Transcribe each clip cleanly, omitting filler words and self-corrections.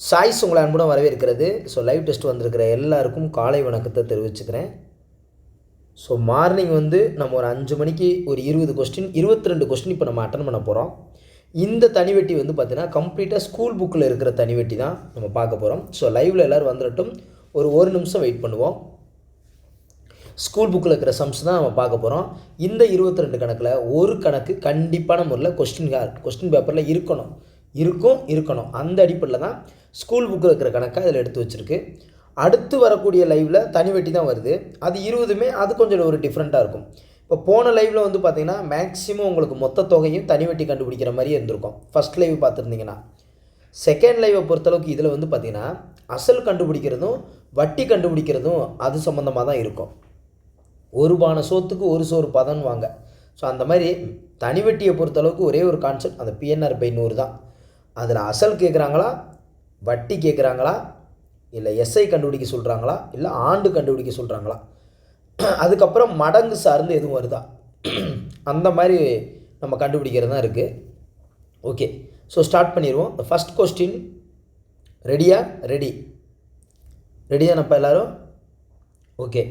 Choice உங்களை அன்புடன் வரவேற்கிறது. ஸோ லைவ் டெஸ்ட் வந்திருக்கிற எல்லாருக்கும் காலை வணக்கத்தை தெரிவிச்சுக்கிறேன். ஸோ மார்னிங் நம்ம ஒரு 5 மணிக்கு ஒரு 20 கொஸ்டின் 22 கொஸ்டின் இப்போ நம்ம அட்டன் பண்ண போகிறோம். இந்த தனிவெட்டி பார்த்தீங்கன்னா கம்ப்ளீட்டாக ஸ்கூல் புக்கில் இருக்கிற தனிவெட்டி தான் நம்ம பார்க்க போகிறோம். ஸோ லைவில் எல்லோரும் வந்துட்டும் ஒரு நிமிஷம் வெயிட் பண்ணுவோம். ஸ்கூல் புக்கில் இருக்கிற சம்ஸ் தான் நம்ம பார்க்க போகிறோம். இந்த 22 கணக்கில் ஒரு கணக்கு கண்டிப்பான முறையில் கொஸ்டின் பேப்பரில் இருக்கணும். அந்த அடிப்படையில் தான் ஸ்கூல் புக்கில் இருக்கிற கணக்கை அதில் எடுத்து வச்சுருக்கு. அடுத்து வரக்கூடிய லைவில் தனிவெட்டி தான் வருது. அது 20மே அது கொஞ்சம் ஒரு டிஃப்ரெண்ட்டாக இருக்கும். இப்போ போன லைவில் பார்த்திங்கன்னா மேக்ஸிமம் உங்களுக்கு மொத்த தொகையும் தனிவெட்டி கண்டுபிடிக்கிற மாதிரியே இருந்திருக்கும். ஃபஸ்ட் லைவ் பார்த்துருந்தீங்கன்னா. செகண்ட் லைவை பொறுத்தளவுக்கு இதில் பார்த்திங்கன்னா அசல் கண்டுபிடிக்கிறதும் வட்டி கண்டுபிடிக்கிறதும் அது சம்மந்தமாக தான் இருக்கும். ஒரு பானை சோத்துக்கு ஒரு சோறு பதன்னு வாங்க. ஸோ அந்த மாதிரி தனிவெட்டியை பொறுத்தளவுக்கு ஒரே ஒரு கான்செப்ட், அந்த PNR/100 தான். அதில் அசல் கேட்குறாங்களா, வட்டி கேட்குறாங்களா, இல்லை எஸ்ஐ கண்டுபிடிக்க சொல்கிறாங்களா, இல்லை ஆண்டு கண்டுபிடிக்க சொல்கிறாங்களா, அதுக்கப்புறம் மடங்கு சார்ந்து எதுவும் வருதா, அந்த மாதிரி நம்ம கண்டுபிடிக்கிறது தான் இருக்குது. ஓகே, ஸோ ஸ்டார்ட் பண்ணிடுவோம். ஃபஸ்ட் கொஸ்டின் ரெடி தானப்பா எல்லோரும்? ஓகே,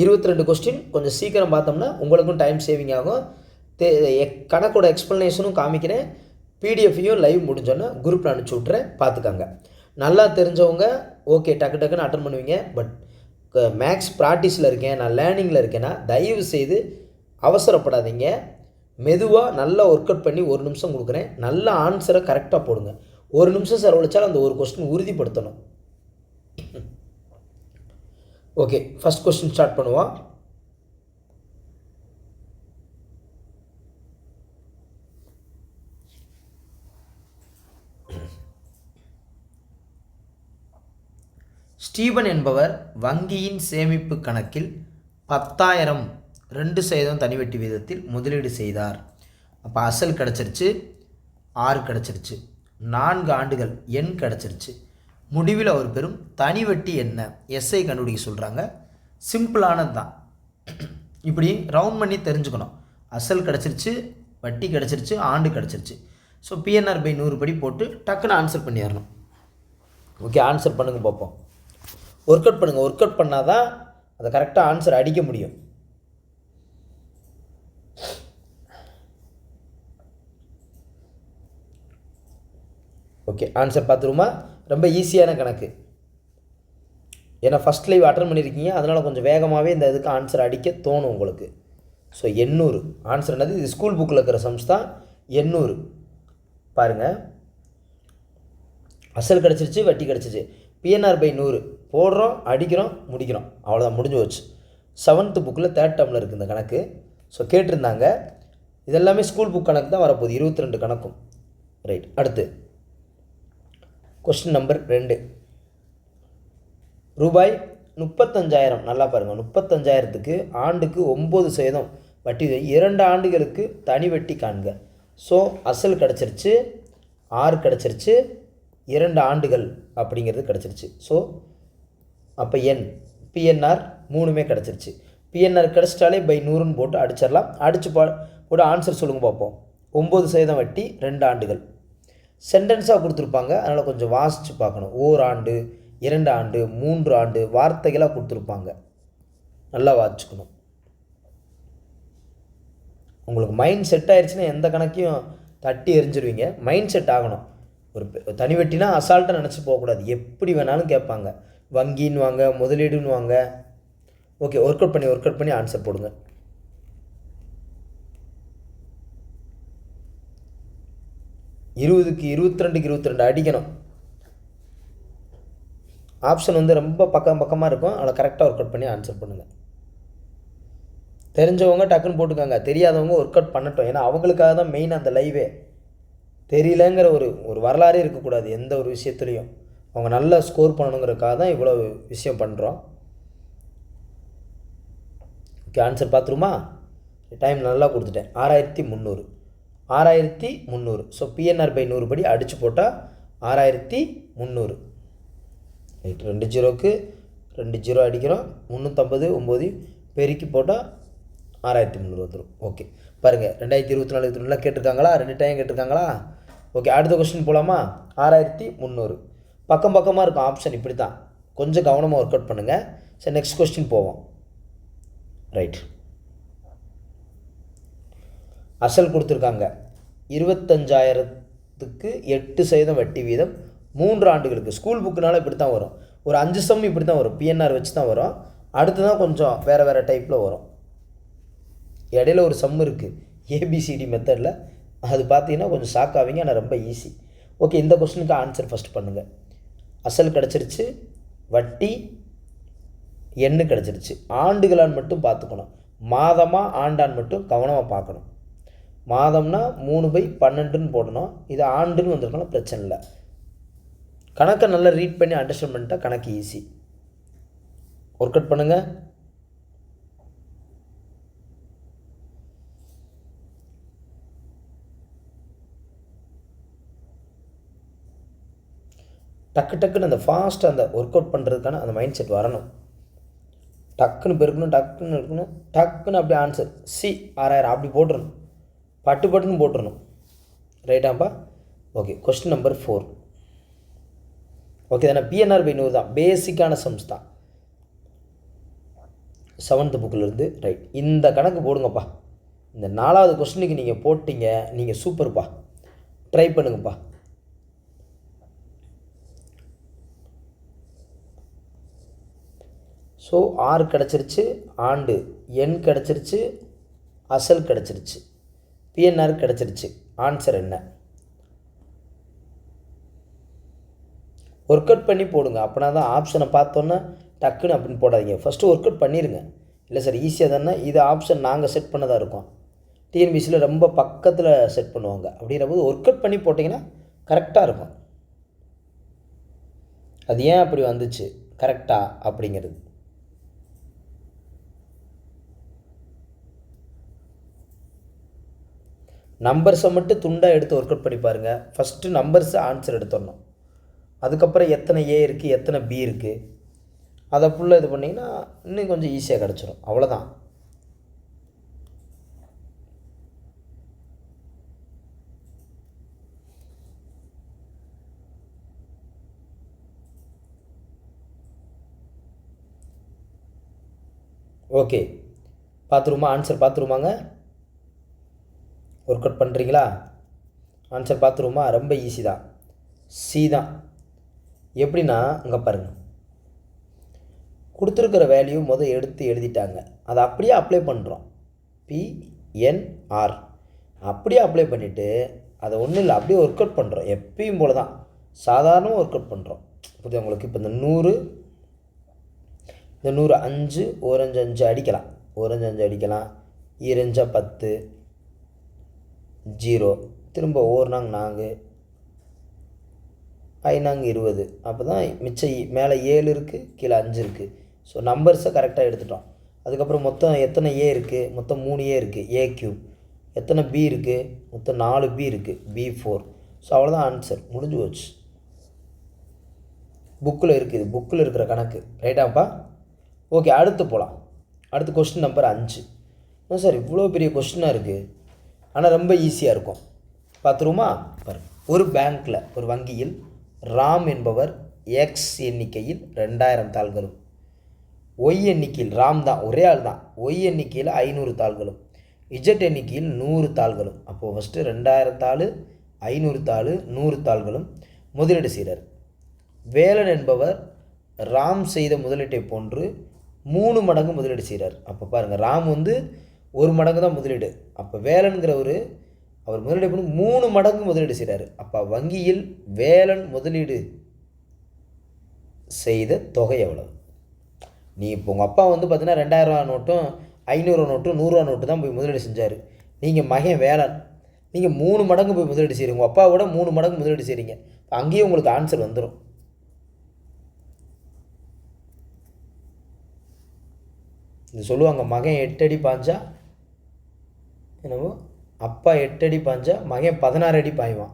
22 கொஸ்டின் கொஞ்சம் சீக்கிரம் பார்த்தோம்னா உங்களுக்கும் டைம் சேவிங் ஆகும். கணக்கோட எக்ஸ்ப்ளனேஷனும் காமிக்கிறேன். பிடிஎஃப்பையும் லைவ் முடிஞ்சோன்னா குரூப்பில் அனுப்பிச்சி விட்றேன், பார்த்துக்காங்க. நல்லா தெரிஞ்சவங்க ஓகே டக்குன்னு அட்டன் பண்ணுவீங்க. பட் மேக்ஸ் ப்ராக்டிஸில் இருக்கேன், நான் லேர்னிங்கில் இருக்கேன்னா தயவு செய்து அவசரப்படாதீங்க. மெதுவாக நல்லா ஒர்க் அவுட் பண்ணி 1 நிமிஷம் கொடுக்குறேன். நல்ல ஆன்சரை கரெக்டாக போடுங்க. 1 நிமிஷம் செலவழிச்சாலும் அந்த ஒரு கொஸ்டின் உறுதிப்படுத்தணும். ஓகே, ஃபஸ்ட் கொஸ்டின் ஸ்டார்ட் பண்ணுவோம். ஸ்டீபன் என்பவர் வங்கியின் சேமிப்பு கணக்கில் 10,000 2% தனிவெட்டி வீதத்தில் முதலீடு செய்தார். அப்போ அசல் கிடச்சிருச்சு, R கிடச்சிருச்சு, 4 ஆண்டுகள் N கிடச்சிருச்சு. முடிவில் அவர் பெறும் தனிவெட்டி என்ன? எஸ்ஐ கண்டுபிடிக்க சொல்கிறாங்க. சிம்பிளானது தான். இப்படி ரவுண்ட் பண்ணி தெரிஞ்சுக்கணும். அசல் கிடச்சிருச்சு, வட்டி கிடச்சிருச்சு, ஆண்டு கிடச்சிருச்சு. ஸோ PNR/100 படி போட்டு டக்குன்னு ஆன்சர் பண்ணிடணும். ஓகே, ஆன்சர் பண்ணுங்கள் பார்ப்போம். ஒர்க் அவுட் பண்ணுங்கள். ஒர்க் அவுட் பண்ணால் தான் அதை கரெக்டாக ஆன்சர் அடிக்க முடியும். ஓகே, ஆன்சர் பார்த்துருமா? ரொம்ப ஈஸியான கணக்கு. ஏன்னா ஃபஸ்ட் லைவ் அட்டன் பண்ணியிருக்கீங்க, அதனால் கொஞ்சம் வேகமாகவே இந்த இதுக்கு ஆன்சர் அடிக்க தோணும் உங்களுக்கு. ஸோ 800 ஆன்சர் என்னது? இது ஸ்கூல் புக்கில் இருக்கிற சம்ஸ் தான். 800 பாருங்கள். அசல் கிடச்சிருச்சு, வட்டி கிடச்சிச்சு. PNR/100 போடுறோம், அடிக்கிறோம், முடிக்கிறோம். அவ்வளோதான், முடிஞ்சு போச்சு. 7th புக்கில் 3rd டேர்மில் இருக்குது இந்த கணக்கு. ஸோ கேட்டிருந்தாங்க. இதெல்லாமே ஸ்கூல் புக் கணக்கு தான் வரப்போகுது, 22 கணக்கும். ரைட், அடுத்து கொஸ்டின் நம்பர் 2. ரூபாய் 35,000. நல்லா பாருங்கள், 35,000த்துக்கு ஆண்டுக்கு 9% வட்டி, 2 ஆண்டுகளுக்கு தனி வட்டி காண்க. ஸோ அசல் கிடச்சிருச்சு, R கிடச்சிருச்சு, 2 ஆண்டுகள் அப்படிங்கிறது கிடச்சிருச்சு. ஸோ அப்போ PNR 3மே கிடச்சிருச்சு. PNR கிடச்சிட்டாலே /100ன்னு போட்டு அடிச்சிடலாம். அடித்து போட்டு ஆன்சர் சொல்லுங்கள் பார்ப்போம். 9% வட்டி, 2 ஆண்டுகள். சென்டென்ஸாக கொடுத்துருப்பாங்க, அதனால் கொஞ்சம் வாசித்து பார்க்கணும். ஓராண்டு, 2 ஆண்டு, 3 ஆண்டு வார்த்தைகளாக கொடுத்துருப்பாங்க. நல்லா வாசிச்சுக்கணும். உங்களுக்கு மைண்ட் செட் ஆயிடுச்சுன்னா எந்த கணக்கையும் தட்டி எரிஞ்சிருவீங்க. மைண்ட் செட் ஆகணும். ஒரு தனிவெட்டினா அசால்ட்டாக நினச்சி போகக்கூடாது. எப்படி வேணாலும் கேட்பாங்க. வங்கின்னு வாங்க, முதலீடுன்னு வாங்க. ஓகே, ஒர்க் அவுட் பண்ணி ஆன்சர் போடுங்க. 20க்கு 22க்கு 22 அடிக்கணும். ஆப்ஷன் ரொம்ப பக்கமாக இருக்கும். அதில் கரெக்டாக ஒர்க் அவுட் பண்ணி ஆன்சர் பண்ணுங்கள். தெரிஞ்சவங்க டக்குன்னு போட்டுக்காங்க, தெரியாதவங்க ஒர்க் அவுட் பண்ணட்டும். ஏன்னா அவங்களுக்காக தான் மெயின் அந்த லைவே. தெரியலங்கிற ஒரு வரலாறே இருக்கக்கூடாது எந்த ஒரு விஷயத்துலையும். அவங்க நல்லா ஸ்கோர் பண்ணணுங்கிறதுக்காக தான் இவ்வளோ விஷயம் பண்ணுறோம். Okay, answer பார்த்துருமா? டைம் நல்லா கொடுத்துட்டேன். 6,300. ஸோ PNR/100 படி அடித்து போட்டால் 6,300. ரைட், 2 0க்கு 2 0 அடிக்கிறோம். 350 9 பெருக்கி போட்டால் 6300 வந்துடும். ஓகே பாருங்கள், 2024 23 கேட்டிருக்காங்களா? 2 டைம் கேட்டிருக்காங்களா? ஓகே, அடுத்த கொஸ்டின் போகலாமா? 6300 பக்கம் பக்கமாக இருக்கும் ஆப்ஷன். இப்படி தான் கொஞ்சம் கவனமாக ஒர்க் அவுட் பண்ணுங்கள். சரி, நெக்ஸ்ட் கொஸ்டின் போவோம். ரைட், அசல் கொடுத்துருக்காங்க 25,000க்கு 8% வட்டி வீதம் 3 ஆண்டுகளுக்கு. ஸ்கூல் புக்குனால இப்படி தான் வரும். ஒரு 5 சம் இப்படி தான் வரும், பிஎன்ஆர் வச்சு தான் வரும். அடுத்து தான் கொஞ்சம் வேறு டைப்பில் வரும். இடையில ஒரு சம் இருக்குது ஏபிசிடி மெத்தடில், அது பார்த்தீங்கன்னா கொஞ்சம் ஷாக் ஆவீங்க, ஆனால் ரொம்ப ஈஸி. ஓகே, இந்த கொஸ்டினுக்கு ஆன்சர் ஃபஸ்ட் பண்ணுங்கள். அசல் கிடச்சிருச்சு, வட்டி எண்ணு கிடச்சிருச்சு. ஆண்டுகளான் மட்டும் பார்த்துக்கணும், மாதமாக ஆண்டான் மட்டும் கவனமாக பார்க்கணும். மாதம்னா 3/12ன்னு போடணும், இது ஆண்டுன்னு வந்திருக்கணும், பிரச்சனை இல்லை. கணக்கை நல்லா ரீட் பண்ணி அண்டர்ஸ்டாண்ட் பண்ணிட்டா கணக்கு ஈஸி. ஒர்க் அவுட் பண்ணுங்கள். டக்குன்னு அந்த ஃபாஸ்ட்டாக அந்த ஒர்க் அவுட் பண்ணுறதுக்கான அந்த மைண்ட் செட் வரணும். டக்குன்னு பெருக்கணும், டக்குன்னு இருக்கணும், டக்குன்னு அப்படியே ஆன்சர் சி 6000 அப்படி போட்டுருணும், பட்டுன்னு போட்டுருணும். ரைட்டாப்பா? Okay, question number 4. ஓகே தானே? பிஎன்ஆர் பை 100 தான், பேசிக்கான சம்ஸ் தான், 7th புக்கிலேருந்து. ரைட், இந்த கணக்கு போடுங்கப்பா. இந்த 4வது கொஸ்டினுக்கு நீங்கள் போட்டிங்க, நீங்கள் சூப்பர்ப்பா, ட்ரை பண்ணுங்கப்பா. ஸோ ஆர் கிடச்சிருச்சு, ஆண்டு எண் கிடச்சிருச்சு, அசல் கிடச்சிருச்சு, பிஎன்ஆர் கிடச்சிருச்சு. ஆன்சர் என்ன? ஒர்க் அவுட் பண்ணி போடுங்க. அப்படின்னா தான் ஆப்ஷனை பார்த்தோன்னா டக்குன்னு அப்படின்னு போடாதீங்க, ஃபஸ்ட்டு ஒர்க் அவுட் பண்ணிடுங்க. இல்லை சார் ஈஸியாக தானே, இது ஆப்ஷன் நாங்கள் செட் பண்ணதாக இருக்கும், டிஎன்பிசியில் ரொம்ப பக்கத்தில் செட் பண்ணுவாங்க. அப்படிங்கிற போது ஒர்க் அவுட் பண்ணி போட்டிங்கன்னா கரெக்டாக இருக்கும். அது ஏன் அப்படி வந்துச்சு கரெக்டாக அப்படிங்கிறது. நம்பர்ஸை மட்டும் துண்டாக எடுத்து ஒர்க் அவுட் பண்ணி பாருங்கள். ஃபஸ்ட்டு நம்பர்ஸை ஆன்சர் எடுத்துடணும், அதுக்கப்புறம் எத்தனை ஏ இருக்குது, எத்தனை பி இருக்குது, அதை ஃபுல்லாக இது பண்ணிங்கன்னா இன்னும் கொஞ்சம் ஈஸியாக கிடச்சிரும். அவ்வளோதான். ஓகே, பார்த்துருமா? ஆன்சர் பார்த்துருமாங்க? ஒர்க் அவுட் பண்ணுறீங்களா? ஆன்சர் பார்த்துருமா? ரொம்ப ஈஸி தான், சி தான். எப்படின்னா இங்கே பாருங்கள், கொடுத்துருக்கிற வேல்யூ எடுத்து எழுதிட்டாங்க, அதை அப்படியே அப்ளை பண்ணுறோம். பிஎன்ஆர் அப்படியே அப்ளை பண்ணிவிட்டு அதை ஒன்றும் இல்லை, அப்படியே ஒர்க் அவுட் பண்ணுறோம். எப்பயும் போல தான் சாதாரணமாக ஒர்க் அவுட் பண்ணுறோம். புரியுது உங்களுக்கு? இப்போ இந்த 100 5 ஓரஞ்சு 5 அடிக்கலாம், ஓரஞ்சு 5 அடிக்கலாம், ஈரஞ்சா 10, 0, திரும்ப ஓர்னாங்க 4, ஐநாங்க 20. அப்போ தான் மிச்சம் மேலே 7 இருக்குது, கீழே 5 இருக்குது. ஸோ நம்பர்ஸை கரெக்டாக எடுத்துட்டோம். அதுக்கப்புறம் மொத்தம் எத்தனை ஏ இருக்குது? மொத்தம் 3 ஏ இருக்குது, ஏ கியூப். எத்தனை பி இருக்குது? மொத்தம் 4 பி இருக்குது, B4. ஸோ அவ்வளோதான் ஆன்சர், முடிஞ்சு போச்சு. புக்கில் இருக்குது, புக்கில் இருக்கிற கணக்கு. ரைட்டாப்பா? ஓகே, அடுத்து போகலாம். அடுத்து கொஸ்டின் நம்பர் 5. என்ன சார் இவ்வளோ பெரிய கொஸ்டினாக இருக்குது, ஆனால் ரொம்ப ஈஸியாக இருக்கும். பார்த்துருமா? பாருங்கள், ஒரு பேங்க்கில், ஒரு வங்கியில் ராம் என்பவர் எக்ஸ் எண்ணிக்கையில் 2000 தாள்களும், ஒய் எண்ணிக்கையில், ராம் தான் ஒரே ஆள் தான், ஒய் எண்ணிக்கையில் 500 தாள்களும், இஜெட் எண்ணிக்கையில் 100 தாள்களும். அப்போது ஃபஸ்ட்டு 2000 தாள், 500 தாள், 100 தாள்களும் முதலீடு செய்கிறார். வேலன் என்பவர் ராம் செய்த முதலீட்டை போன்று 3 மடங்கு முதலீடு செய்கிறார். அப்போ பாருங்கள், ராம் 1 மடங்கு தான் முதலீடு, அப்போ வேலன்கிறவர் அவர் முதலீடு பண்ணி 3 மடங்கு முதலீடு செய்கிறார். அப்போ வங்கியில் வேலன் முதலீடு செய்த தொகை எவ்வளவு? நீ இப்போ உங்கள் அப்பா பார்த்தீங்கன்னா 2000 நோட்டும் 500 நோட்டும் 100 நோட்டு தான் போய் முதலீடு செஞ்சார். நீங்கள் மகன் வேலன், நீங்கள் 3 மடங்கு போய் முதலீடு செய்கிறீங்க, உங்கள் அப்பாவோட 3 மடங்கு முதலீடு செய்கிறீங்க. அங்கேயும் உங்களுக்கு ஆன்சர் வந்துடும். இது சொல்லுவாங்க, மகன் 8 அடி பாஞ்சா என்னவோ, அப்பா 8 அடி பாஞ்சா மகன் 16 அடி பாய்வான்.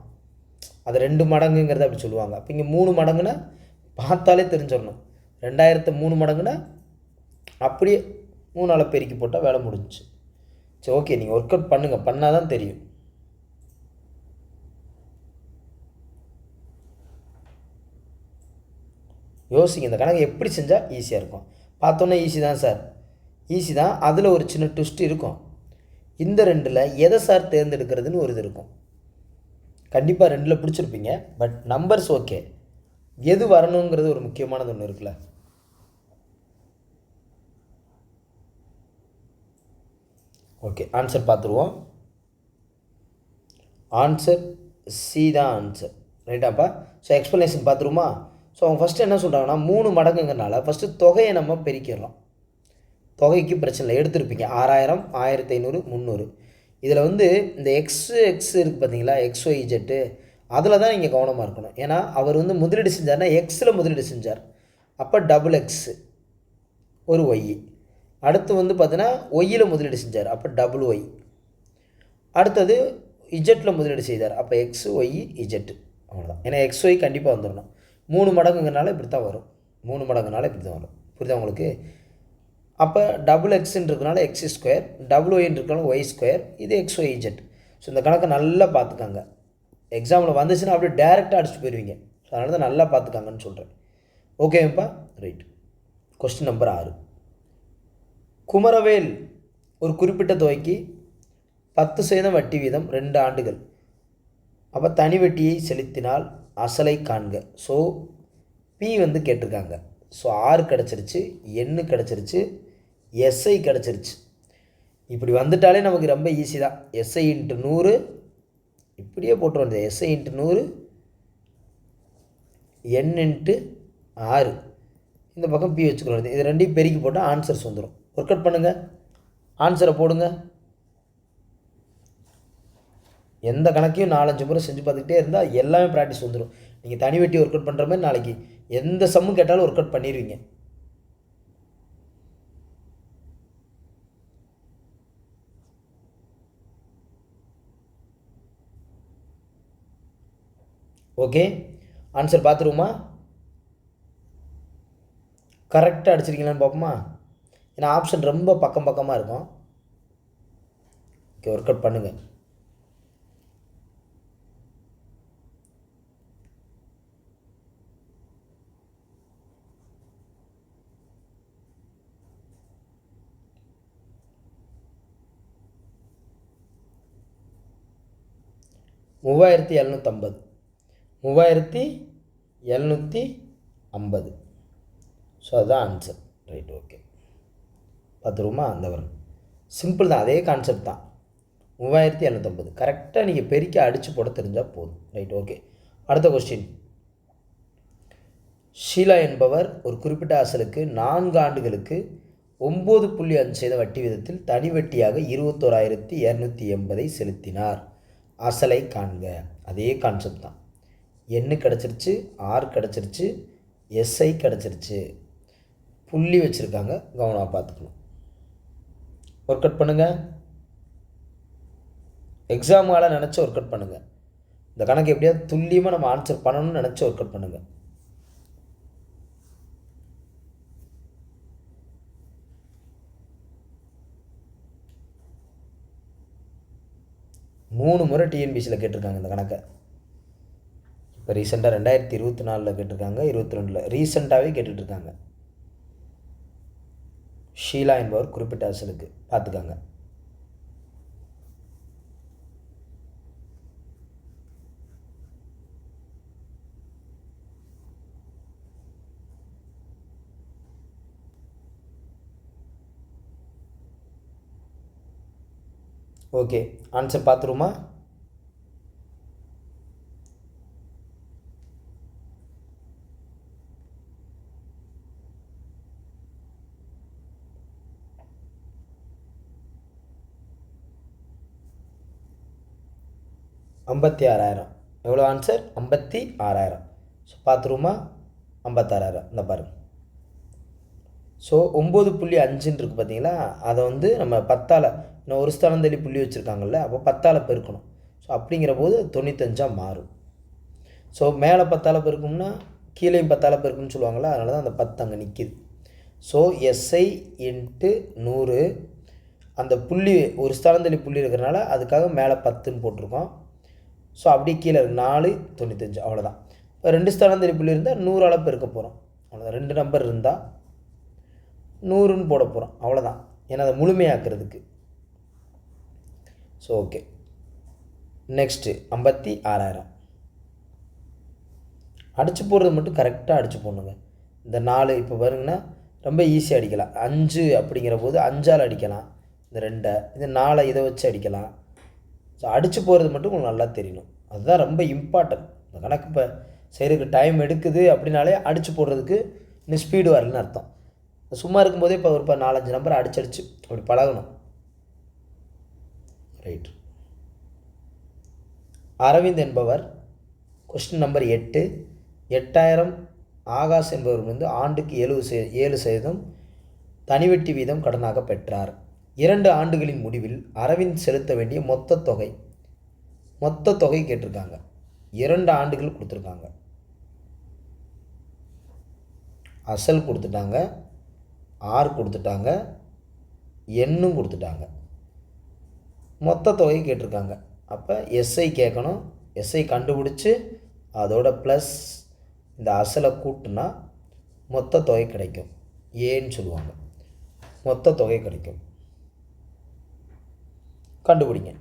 அது 2 மடங்குங்கிறத அப்படி சொல்லுவாங்க. அப்போ இங்கே 3 மடங்குன்னா பார்த்தாலே தெரிஞ்சிடணும். 2000 3 மடங்குன்னா அப்படியே 3ஆல் பெருக்கி போட்டால் வேலை முடிஞ்சிச்சு. சரி ஓகே, நீங்கள் ஒர்க் அவுட் பண்ணுங்கள், பண்ணால் தான் தெரியும். யோசிங்க, இந்த கணக்கு எப்படி செஞ்சால் ஈஸியாக இருக்கும். பார்த்தோன்னே ஈஸி தான் சார், ஈஸி தான். அதில் ஒரு சின்ன ட்விஸ்ட் இருக்கும். இந்த ரெண்டில் எதை சார் தேர்ந்தெடுக்கிறதுன்னு ஒரு இது இருக்கும். கண்டிப்பாக ரெண்டில் பிடிச்சிருப்பீங்க. பட் நம்பர்ஸ் ஓகே, எது வரணுங்கிறது ஒரு முக்கியமானது ஒன்று இருக்குல்ல. ஓகே, ஆன்சர் பார்த்துருவோம். ஆன்சர் சி தான் ஆன்சர், ரைட்டாப்பா. ஸோ எக்ஸ்ப்ளனேஷன் பார்த்துருமா. ஸோ அவங்க ஃபஸ்ட்டு என்ன சொல்கிறாங்கன்னா 3 மடங்குங்கிறனால ஃபஸ்ட்டு தொகையை நம்ம பெருக்கிடலாம். தொகைக்கு பிரச்சனை இல்லை, எடுத்துருப்பீங்க 6000, 1500, 300. இதில் வந்து இந்த எக்ஸ் இருக்குது பார்த்தீங்களா, XYZ, அதில் தான் நீங்கள் கவனமாக இருக்கணும். ஏன்னா அவர் வந்து முதலீடு செஞ்சார்னா எக்ஸில் முதலீடு செஞ்சார், அப்போ டபுள் எக்ஸு ஒரு ஒய். அடுத்து வந்து பார்த்தீங்கன்னா ஒய்யில் முதலீடு செஞ்சார், அப்போ டபுள் ஒய். அடுத்தது இஜெட்டில் முதலீடு செய்தார், அப்போ எக்ஸு ஒய் இஜெட்டு, அவ்வளோதான். ஏன்னா XY கண்டிப்பாக வந்துடணும். 3 மடங்குங்கிறனால இப்படி தான் வரும், 3 மடங்குனால இப்படி தான் வரும். புரியுதா உங்களுக்கு? அப்போ டபுள் எக்ஸுன்றதுனால X², டபுள் ஒய்ன்றதுனால Y², இது XYZ. ஸோ இந்த கணக்கை நல்லா பார்த்துக்காங்க. எக்ஸாமில் வந்துச்சுன்னா அப்படியே டேரெக்டாக அடிச்சுட்டு போயிடுவீங்க. ஸோ அதனால தான் நல்லா பார்த்துக்காங்கன்னு சொல்கிறேன். ஓகேப்பா, ரைட். Question number 6. குமரவேல் ஒரு குறிப்பிட்ட தொகைக்கு 10% வட்டி வீதம் 2 ஆண்டுகள், அப்போ தனி வட்டியை செலுத்தினால் அசலை காண்க. ஸோ பி வந்து கேட்டிருக்காங்க. ஸோ ஆர் கிடச்சிருச்சு, எண்ணு கிடச்சிருச்சு, எஸ்ஐ கிடச்சிருச்சு. இப்படி வந்துட்டாலே நமக்கு ரொம்ப ஈஸி தான். எஸ்ஐ இன்ட்டு 100 இப்படியே போட்டு வந்தது. எஸ்ஐ இன்ட்டு 100, என் இன்ட்டு 6, இந்த பக்கம் பி வச்சுக்கணும். இது ரெண்டையும் பெருக்கி போட்டால் ஆன்சர்ஸ் வந்துடும். ஒர்க் அவுட் பண்ணுங்கள், ஆன்சரை போடுங்க. எந்த கணக்கையும் 4-5 முறை செஞ்சு பார்த்துக்கிட்டே இருந்தால் எல்லாமே ப்ராக்டிஸ் வந்துடும். நீங்கள் தனி வெட்டி ஒர்க் அவுட் பண்ணுற மாதிரி நாளைக்கு எந்த சம்மும் கேட்டாலும் ஒர்க் அவுட் பண்ணிடுவீங்க. ஓகே, ஆன்சர் பார்த்துருவோமா? கரெக்டாக அடிச்சிருக்கீங்களான்னு பார்ப்போமா? ஏன்னா ஆப்ஷன் ரொம்ப பக்கமாக இருக்கும். ஓகே, ஒர்க் அவுட் பண்ணுங்கள். $3750, 3750. ஸோ அதுதான் ஆன்சர், ரைட். ஓகே, பார்த்துருவோமா? அந்த வரும் சிம்பிள் தான், அதே கான்செப்ட் தான். 3750 கரெக்டாக நீங்கள் பெருக்கி அடித்து போட தெரிஞ்சால் போதும், ரைட். ஓகே, அடுத்த கொஸ்டின். ஷீலா என்பவர் ஒரு குறிப்பிட்ட அசலுக்கு 4 ஆண்டுகளுக்கு 9.5% வட்டி விதத்தில் தனி வட்டியாக 21,280 செலுத்தினார். அசலை காண்க. அதே கான்செப்ட் தான். எண்ணு கிடச்சிருச்சு, ஆர் கிடச்சிருச்சு, எஸ்ஐ கிடச்சிருச்சு, புள்ளி வச்சுருக்காங்க, கவனமாக பார்த்துக்கணும். ஒர்க் அவுட் பண்ணுங்கள். எக்ஸாமால் நினச்சி ஒர்க் அவுட் பண்ணுங்கள். இந்த கணக்கு எப்படியாவது துல்லியமாக நம்ம ஆன்சர் பண்ணணும்னு நினச்சி ஒர்க் அவுட் பண்ணுங்கள். மூணு முறை டிஎன்பிசியில் கேட்டிருக்காங்க இந்த கணக்கை. இப்போ ரீசெண்டாக 2024 கேட்டிருக்காங்க, 22 ரீசெண்டாகவே கேட்டுட்ருக்காங்க. ஷீலா என்பவர் குறிப்பிட்ட அசலுக்கு பார்த்துக்காங்க. Okay, answer பார்த்துருமா? $56,000. எவ்வளோ ஆன்சர்? $56,000. ஸோ பார்த்துருமா? $56,000. இந்த பாருங்கள். ஸோ 9.5 இருக்குது பார்த்தீங்களா, அதை வந்து நம்ம 10ஆல், இன்னும் ஒரு ஸ்தானம் தள்ளி புள்ளி வச்சுருக்காங்கல்ல, அப்போ 10ஆல் பெருக்கணும். ஸோ அப்படிங்கிற போது 95 மாறும். ஸோ மேலே 10ஆல் பெருக்கும்னா கீழேயும் 10ஆல் பெருக்கும்னு சொல்லுவாங்களா, அதனால தான் அந்த 10 அங்கே நிற்கிது. ஸோ எஸ்ஐ இன்ட்டு 100, அந்த புள்ளி ஒரு ஸ்தானத்தள்ளி புள்ளி இருக்கிறனால அதுக்காக மேலே 10ன்னு போட்டிருக்கோம். ஸோ அப்படி கீழே 495 அவ்வளோதான். இப்போ 2 ஸ்தானத்தள்ளி புள்ளி இருந்தால் 100 பெருக்க போகிறோம். அவ்வளோதான். 2 நம்பர் இருந்தால் 100ன்னு போட போகிறோம். அவ்வளோதான். ஏன்னா அதை முழுமையாக்குறதுக்கு. So okay. நெக்ஸ்ட்டு 56,000 அடித்து போடுறது மட்டும் கரெக்டாக அடித்து போடணுங்க. இந்த 4 இப்போ பாருங்கன்னா ரொம்ப ஈஸியாக அடிக்கலாம். 5 அப்படிங்கிற போது 5ஆல் அடிக்கலாம். இந்த 2 இந்த 4 இதை வச்சு அடிக்கலாம். ஸோ அடித்து போகிறது மட்டும் உங்களுக்கு நல்லா தெரியணும். அதுதான் ரொம்ப இம்பார்ட்டன்ட். இந்த கணக்கு இப்போ செய்கிறதுக்கு டைம் எடுக்குது அப்படின்னாலே அடித்து போடுறதுக்கு இன்னும் ஸ்பீடு வரலன்னு அர்த்தம். சும்மா இருக்கும்போதே இப்போ ஒரு 4-5 நம்பரை அடிச்சு அப்படி பழகணும். ரைட். அரவிந்த் என்பவர் கொஸ்டின் நம்பர் 8. 8,000 ஆகாஷ் என்பவர் வந்து ஆண்டுக்கு 7% தனிவட்டி வீதம் கடனாக பெற்றார். 2 ஆண்டுகளின் முடிவில் அரவிந்த் செலுத்த வேண்டிய மொத்த தொகை கேட்டிருக்காங்க. 2 ஆண்டுகள் கொடுத்துருக்காங்க. அசல் கொடுத்துட்டாங்க, ஆர் கொடுத்துட்டாங்க, எண்ணும் கொடுத்துட்டாங்க. மொத்த தொகை கேட்டிருக்காங்க. அப்போ எஸ்ஐ கேட்கணும். எஸ்ஐ கண்டுபிடிச்சி அதோட ப்ளஸ் இந்த அசலை கூட்டுனா மொத்த தொகை கிடைக்கும். ஏன்னு சொல்லுவாங்க. மொத்த தொகை கிடைக்கும். கண்டுபிடிங்க.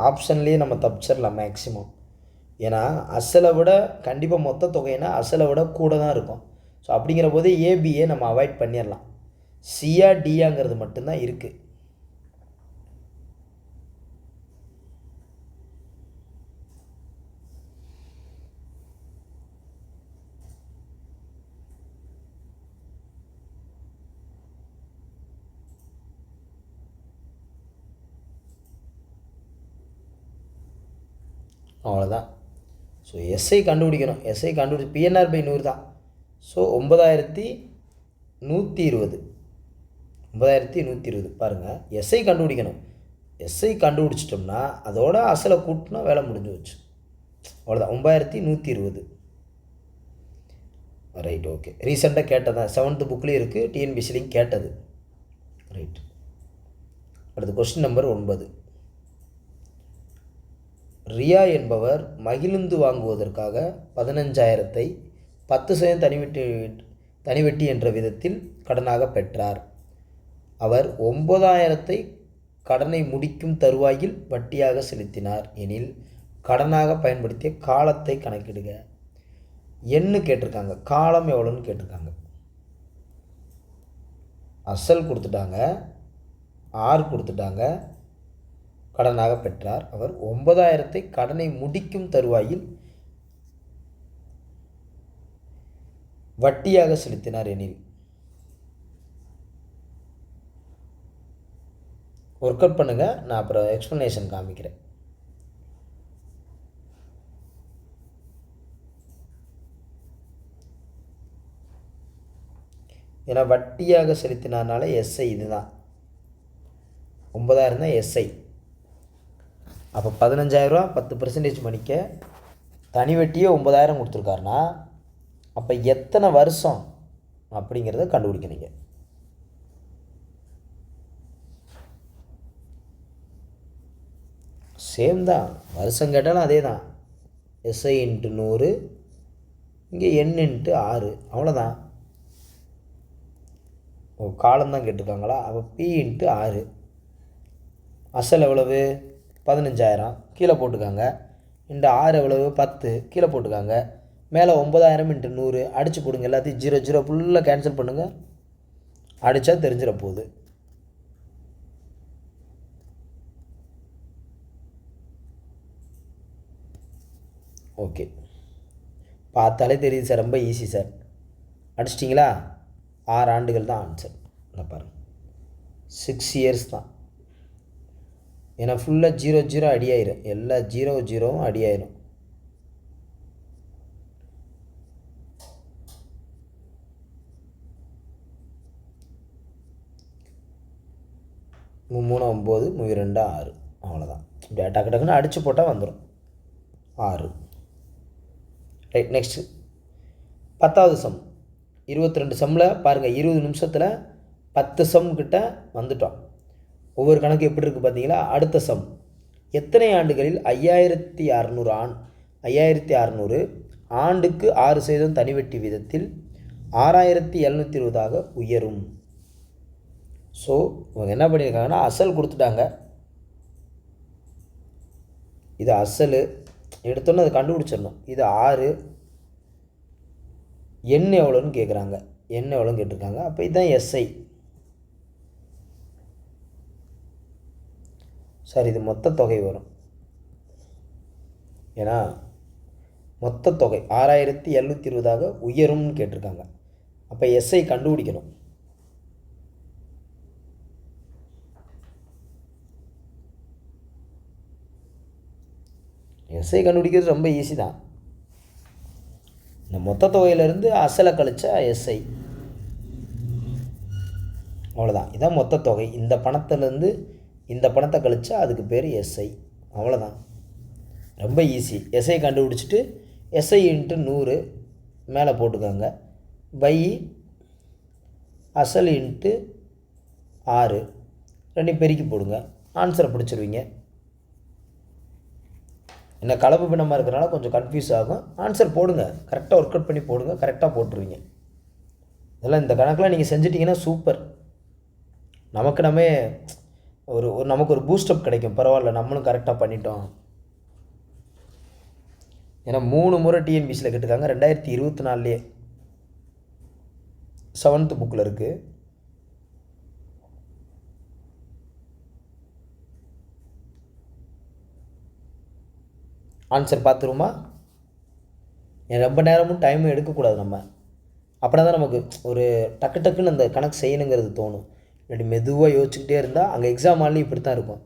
ஆப்ஷன்லேயே நம்ம தப்பிச்சிடலாம் மேக்ஸிமம். ஏன்னா அசலை விட கண்டிப்பாக மொத்த தொகைனா அசலை விட கூட தான் இருக்கும். ஸோ அப்படிங்கிற போது ஏபியை நம்ம அவாய்ட் பண்ணிடலாம். சியா டியாங்கிறது மட்டும்தான் இருக்குது. அவ்வளோதான். ஸோ எஸ்ஐ கண்டுபிடிக்கணும். எஸ்ஐ கண்டுபிடிச்சி பிஎன்ஆர் பை 100 தான். ஸோ 9,120. 9,120 பாருங்கள். எஸ்ஐ கண்டுபிடிக்கணும். எஸ்ஐ கண்டுபிடிச்சிட்டோம்னா அதோட அசலை கூட்டினா வேலை முடிஞ்சு வச்சு. அவ்வளோதான். 9,120. ரைட். ஓகே. ரீசெண்டாக கேட்டதான் 7th புக்லேயும் இருக்குது, டிஎன்பிசிலையும் கேட்டது. ரைட். அடுத்து கொஸ்டின் நம்பர் 9. ரியா என்பவர் மகிழுந்து வாங்குவதற்காக 15,000 10% தனிவட்டி என்ற விதத்தில் கடனாக பெற்றார். அவர் 9,000 கடனை முடிக்கும் தருவாயில் வட்டியாக செலுத்தினார் எனில் கடனாக பயன்படுத்திய காலத்தை கணக்கிடுக. என்ன கேட்டிருக்காங்க, காலம் எவ்வளோன்னு கேட்டிருக்காங்க. அசல் கொடுத்துட்டாங்க, ஆர் கொடுத்துட்டாங்க, கடனாக பெற்றார். அவர் 9,000 கடனை முடிக்கும் தருவாயில் வட்டியாக செலுத்தினார் எனில். ஒர்க் அவுட் பண்ணுங்க, நான் அப்புறம் எக்ஸ்ப்ளனேஷன் காமிக்கிறேன். ஏன்னா வட்டியாக செலுத்தினார்னால எஸ்ஐ இதுதான். 9,000 தான் எஸ்ஐ. அப்போ 15,000 10% மணிக்க தனி வட்டியே 9,000 கொடுத்துருக்காருன்னா அப்போ எத்தனை வருஷம் அப்படிங்கிறத கண்டுபிடிக்கணுங்க. சேம் தான், வருஷம் கேட்டாலும் அதே தான். எஸ்ஐ இன்ட்டு 100, இங்கே என் இன்ட்டு 6, அவ்வளோதான். ஓ, காலம்தான் கேட்டிருக்காங்களா? அப்போ பி இன்ட்டு 6. அசல் எவ்வளவு? 15,000 கீழே போட்டுக்காங்க. இந்த 6 எவ்வளவு? 10 கீழே போட்டுக்காங்க. மேலே 9,000 இன்ட்டு 100 அடித்து போடுங்க. எல்லாத்தையும் 0 ஃபுல்லாக கேன்சல் பண்ணுங்கள். அடித்தா தெரிஞ்சிட போகுது. ஓகே, பார்த்தாலே தெரியுது சார், ரொம்ப ஈஸி சார். அடிச்சிட்டிங்களா? 6 ஆண்டுகள் தான் ஆன்சர். நான் பாருங்கள், 6 இயர்ஸ் தான். ஏன்னா ஃபுல்லாக 0 அடியாயிரும். எல்லா 0 அடியாயிரும். மூணு 9, 2 6, அவ்வளோதான். இப்படி டக்கு டக்குன்னு அடித்து போட்டால் வந்துடும் 6. ரைட். நெக்ஸ்ட்டு 10வது சம். 22 சம்மில் பாருங்கள், 20 நிமிஷத்தில் 10 சம் கிட்ட வந்துட்டோம். ஒவ்வொரு கணக்கு எப்படி இருக்குது பார்த்தீங்களா? அடுத்த சம். எத்தனை ஆண்டுகளில் 5600 ஆண்டுக்கு 6% தனிவட்டி வீதத்தில் 6720 உயரும். ஸோ இவங்க என்ன பண்ணியிருக்காங்கன்னா, அசல் கொடுத்துட்டாங்க. இது அசல் எடுத்தோன்னு அதை கண்டுபிடிச்சிடணும். இது 6, எண் எவ்வளோன்னு கேட்குறாங்க. எண் எவ்வளோன்னு கேட்டிருக்காங்க. அப்போ இதுதான் எஸ்ஐ. சார் இது மொத்த தொகை வரும். ஏன்னா மொத்த தொகை 6720 உயரும்னு கேட்டிருக்காங்க. அப்போ எஸ்ஐ கண்டுபிடிக்கணும். எஸ்ஐ கண்டுபிடிக்கிறது ரொம்ப ஈஸி தான். இந்த மொத்த தொகையிலேருந்து அசலை கழிச்சா எஸ்ஐ, அவ்வளோதான். இதான் மொத்த தொகை. இந்த பணத்துலேருந்து இந்த பணத்தை கழிச்சா அதுக்கு பேர் எஸ்ஐ. அவ்வளோதான், ரொம்ப ஈஸி. எஸ்ஐ கண்டுபிடிச்சிட்டு எஸ்ஐ இன்ட்டு 100 மேலே போட்டுக்கோங்க, பை அசல் இன்ட்டு 6 ரெண்டையும் பெருக்கி போடுங்க, ஆன்சரை பிடிச்சிருவீங்க. என்ன கலப்பு பின்னமாக இருக்கிறனால கொஞ்சம் கன்ஃபியூஸ் ஆகும். ஆன்சர் போடுங்க, கரெக்டாக ஒர்க் அவுட் பண்ணி போடுங்க, கரெக்டாக போட்டுருவீங்க. இதெல்லாம் இந்த கணக்கெலாம் நீங்கள் செஞ்சிட்டிங்கன்னா சூப்பர். நமக்கு ஒரு பூஸ்டப் கிடைக்கும். பரவாயில்ல, நம்மளும் கரெக்டாக பண்ணிட்டோம். ஏன்னா 3 முறை டிஎன்பிசியில் கேட்டிருக்காங்க. 2024 7th புக்கில் இருக்குது. ஆன்சர் பார்த்துருமா? ரொம்ப நேரமும் டைமும் எடுக்கக்கூடாது நம்ம. அப்படின்னா தான் நமக்கு ஒரு டக்கு டக்குன்னு அந்த கணக்கு செய்யணுங்கிறது தோணும். இல்லாட்டி மெதுவாக யோசிச்சுக்கிட்டே இருந்தால் அங்கே எக்ஸாம் ஆன்லையும் இப்படி தான் இருக்கும்.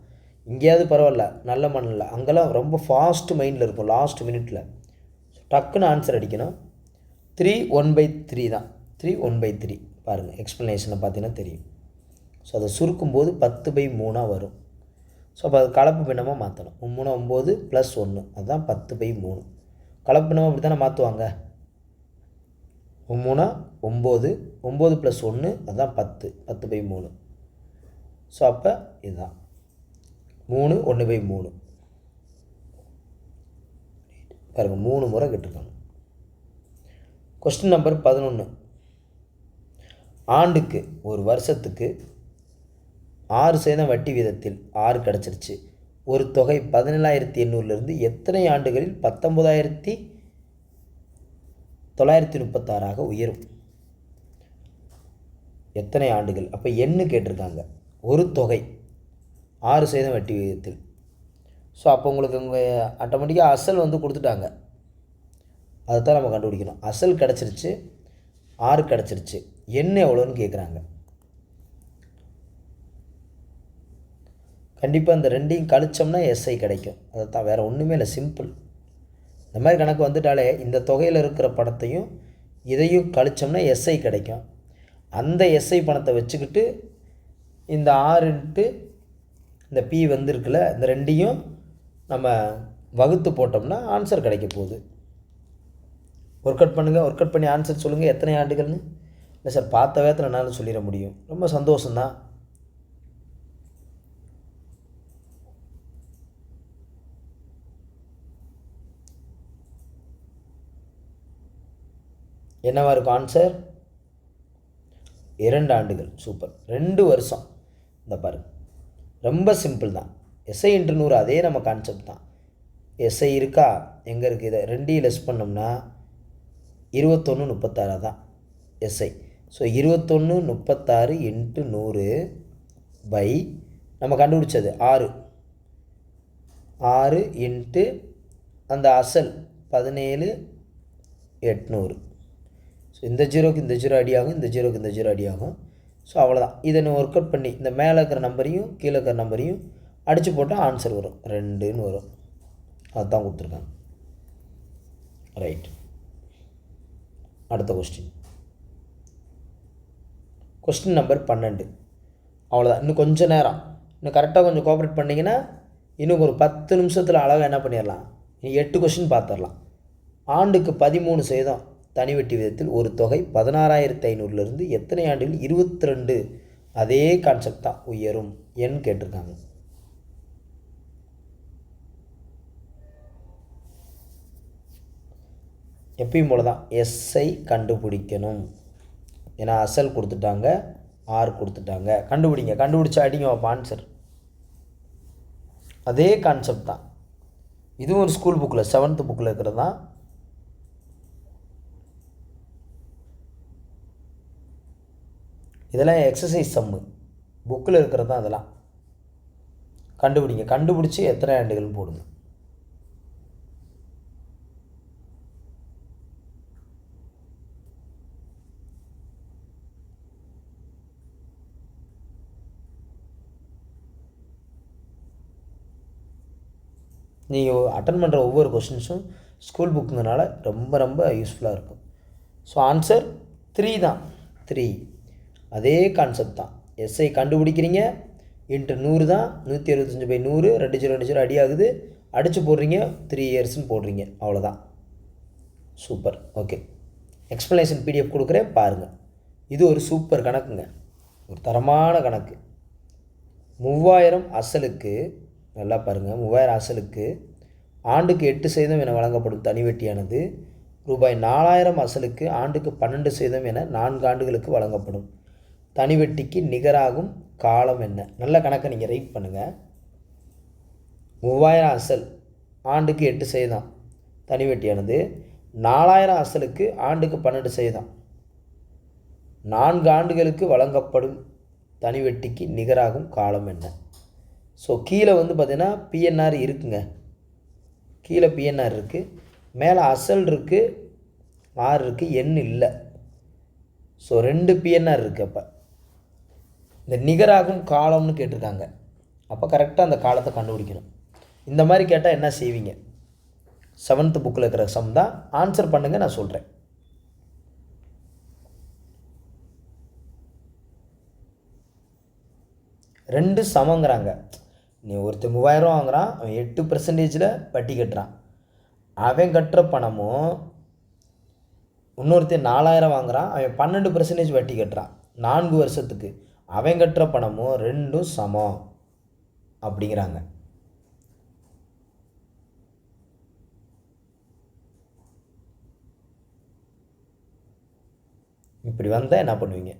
இங்கேயாவது பரவாயில்ல, நல்ல மண்ணில், அங்கெல்லாம் ரொம்ப ஃபாஸ்ட் மைண்டில் இருக்கும். லாஸ்ட் மினிட்டில் டக்குன்னு ஆன்சர் அடிக்கணும். 3 1/3 தான். 3 1/3 பாருங்கள், எக்ஸ்ப்ளனேஷனை பார்த்தீங்கன்னா தெரியும். ஸோ அதை சுருக்கும்போது 10/3 வரும். ஸோ அப்போ அது கலப்பு பின்னமாக மாற்றணும். 3 9 + 1 அதுதான் 10/3. கலப்பு பின்னமாக அப்படி தானே மாற்றுவாங்க. 3 9 9 + 1 அதுதான் 10 10/3. ஸோ அப்போ இதுதான் 3 1/3 பாருங்கள், 3 முறை கேட்டிருக்காங்க. Question number 11. ஆண்டுக்கு ஒரு வருஷத்துக்கு 6% வட்டி வீதத்தில் 6 கிடச்சிருச்சு. ஒரு தொகை 17,800 எத்தனை ஆண்டுகளில் 19,936 உயரும்? எத்தனை ஆண்டுகள்? அப்போ எண்ணு கேட்டிருக்காங்க. ஒரு தொகை 6% வட்டி விகிதத்தில். ஸோ அப்போ உங்களுக்கு உங்கள் ஆட்டோமேட்டிக்காக அசல் கொடுத்துட்டாங்க. அதை தான் நம்ம கண்டுபிடிக்கணும். அசல் கிடச்சிருச்சு, 6 கிடச்சிருச்சு, எண்ணு எவ்வளோன்னு கேட்குறாங்க. கண்டிப்பாக இந்த ரெண்டையும் கழிச்சோம்னா எஸ்ஐ கிடைக்கும். அதை தான், வேறு ஒன்றுமே இல்லை, சிம்பிள். இந்த மாதிரி கணக்கு வந்துட்டாலே இந்த தொகையில் இருக்கிற பணத்தையும் இதையும் கழிச்சோம்னா எஸ்ஐ கிடைக்கும். அந்த எஸ்ஐ பணத்தை வச்சுக்கிட்டு இந்த 6 இந்த பி வந்திருக்குல்ல, இந்த ரெண்டையும் நம்ம வகுத்து போட்டோம்னா ஆன்சர் கிடைக்க போகுது. ஒர்க் அவுட் பண்ணுங்கள், ஒர்க் அவுட் பண்ணி ஆன்சர் சொல்லுங்கள். எத்தனை ஆண்டுகள்னு இல்லை சார், பார்த்த வேகத்தில் என்னால் சொல்லிட முடியும். ரொம்ப சந்தோஷம்தான். என்னவா இருக்கும் ஆன்சர்? 2 ஆண்டுகள். சூப்பர். 2 வருஷம். இந்த பாருங்க, ரொம்ப சிம்பிள் தான். எஸ்ஐ இன்ட்டு 100 அதே நம்ம கான்செப்ட் தான். எஸ்ஐ இருக்கா, எங்கே இருக்குது? இதை 2 லெஸ் பண்ணோம்னா 21 36 தான் எஸ்ஐ. ஸோ 21 36 × 100 பை நம்ம கண்டுபிடிச்சது 6 × அந்த அசல் 17,800. ஸோ இந்த ஜீரோக்கு இந்த ஜீரோ அடி ஆகும், இந்த ஜீரோக்கு இந்த ஜீரோ அடி ஆகும். ஸோ அவ்வளோதான். இதை நான் ஒர்க் அவுட் பண்ணி இந்த மேலே இருக்கிற நம்பரையும் கீழே இருக்கிற நம்பரையும் அடித்து போட்டால் ஆன்சர் வரும், 2ன்னு வரும். அதுதான் கொடுத்துருக்காங்க. ரைட். அடுத்த கொஸ்டின் நம்பர் 12. அவ்வளோதான். இன்னும் கொஞ்சம் நேரம், இன்னும் கரெக்டாக கொஞ்சம் கோஆப்ரேட் பண்ணிங்கன்னா இன்னும் ஒரு 10 நிமிஷத்தில் அழகாக என்ன பண்ணிடலாம், 8 கொஸ்டின் பார்த்துடலாம். ஆண்டுக்கு 13% தனி வட்டி விதத்தில் ஒரு தொகை 16,500லிருந்து எத்தனை ஆண்டில் 22 அதே கான்செப்ட் தான் உயரும் எண் கேட்டிருக்காங்க. எப்பயும் போல தான் எஸ்ஐ கண்டுபிடிக்கணும். ஏன்னா அசல் கொடுத்துட்டாங்க, ஆர் கொடுத்துட்டாங்க. கண்டுபிடிங்க, கண்டுபிடிச்சா அடிங்க ஆன்சர். அதே கான்செப்ட் தான். இதுவும் ஒரு ஸ்கூல் புக்கில் 7th புக்கில் இருக்கிறது தான். இதெல்லாம் எக்ஸசைஸ் சம்மு புக்கில் இருக்கிறது தான். அதெல்லாம் கண்டுபிடிங்க, கண்டுபிடிச்சி எத்தனை ஆண்டுகள் போடுங்க. நீங்கள் அட்டன் பண்ணுற ஒவ்வொரு கொஷின்ஸும் ஸ்கூல் புக்குங்கனால ரொம்ப ரொம்ப யூஸ்ஃபுல்லாக இருக்கும். ஸோ ஆன்சர் 3 தான். 3 அதே கான்செப்ட் தான். எஸ்ஐ கண்டுபிடிக்கிறீங்க, இன்ட்டு 100 தான். 175/100 2 அடி ஆகுது. அடித்து போடுறீங்க, 3 இயர்ஸ்ன்னு போடுறீங்க, அவ்வளோதான். சூப்பர். ஓகே, எக்ஸ்ப்ளனேஷன் பிடிஎஃப் கொடுக்குறேன் பாருங்கள். இது ஒரு சூப்பர் கணக்குங்க, ஒரு தரமான கணக்கு. 3000 அசலுக்கு, நல்லா பாருங்கள், 3000 அசலுக்கு ஆண்டுக்கு 8% என வழங்கப்படும் தனி வட்டியானது ரூபாய் 4000 அசலுக்கு ஆண்டுக்கு 12% என 4 ஆண்டுகளுக்கு வழங்கப்படும் தனி வட்டிக்கு நிகராகும் காலம் என்ன? நல்ல கணக்கை நீங்கள் ரைட் பண்ணுங்கள். 3000 அசல் ஆண்டுக்கு 8% தனி வட்டியானது 4000 அசலுக்கு ஆண்டுக்கு 12%, 4 ஆண்டுகளுக்கு வழங்கப்படும் தனி வட்டிக்கு நிகராகும் காலம் என்ன? ஸோ கீழே வந்து பார்த்திங்கன்னா பிஎன்ஆர் இருக்குங்க, கீழே பிஎன்ஆர் இருக்குது, மேலே அசல் இருக்குது, ஆர் இருக்குது, எண் இல்லை. ஸோ 2 பிஎன்ஆர் இருக்குது. அப்போ இந்த நிகராகும் காலம்னு கேட்டிருக்காங்க. அப்போ கரெக்டாக அந்த காலத்தை கண்டுபிடிக்கணும். இந்த மாதிரி கேட்டால் என்ன செய்வீங்க? 7th புக்கில் இருக்கிற சம் தான். ஆன்சர் பண்ணுங்கள், நான் சொல்கிறேன். ரெண்டு சமங்கிறாங்க. நீ ஒருத்தர் 3000 வாங்குறான், அவன் 8% வட்டி கட்டுறான். அவன் கட்டுற பணமும் இன்னொருத்தர் 4000 வாங்குறான், அவன் 12% வட்டி கட்டுறான் 4 வருஷத்துக்கு. அவன் கட்டுற பணமும் ரெண்டும் சமம் அப்படிங்கிறாங்க. இப்படி வந்தால் என்ன பண்ணுவீங்க?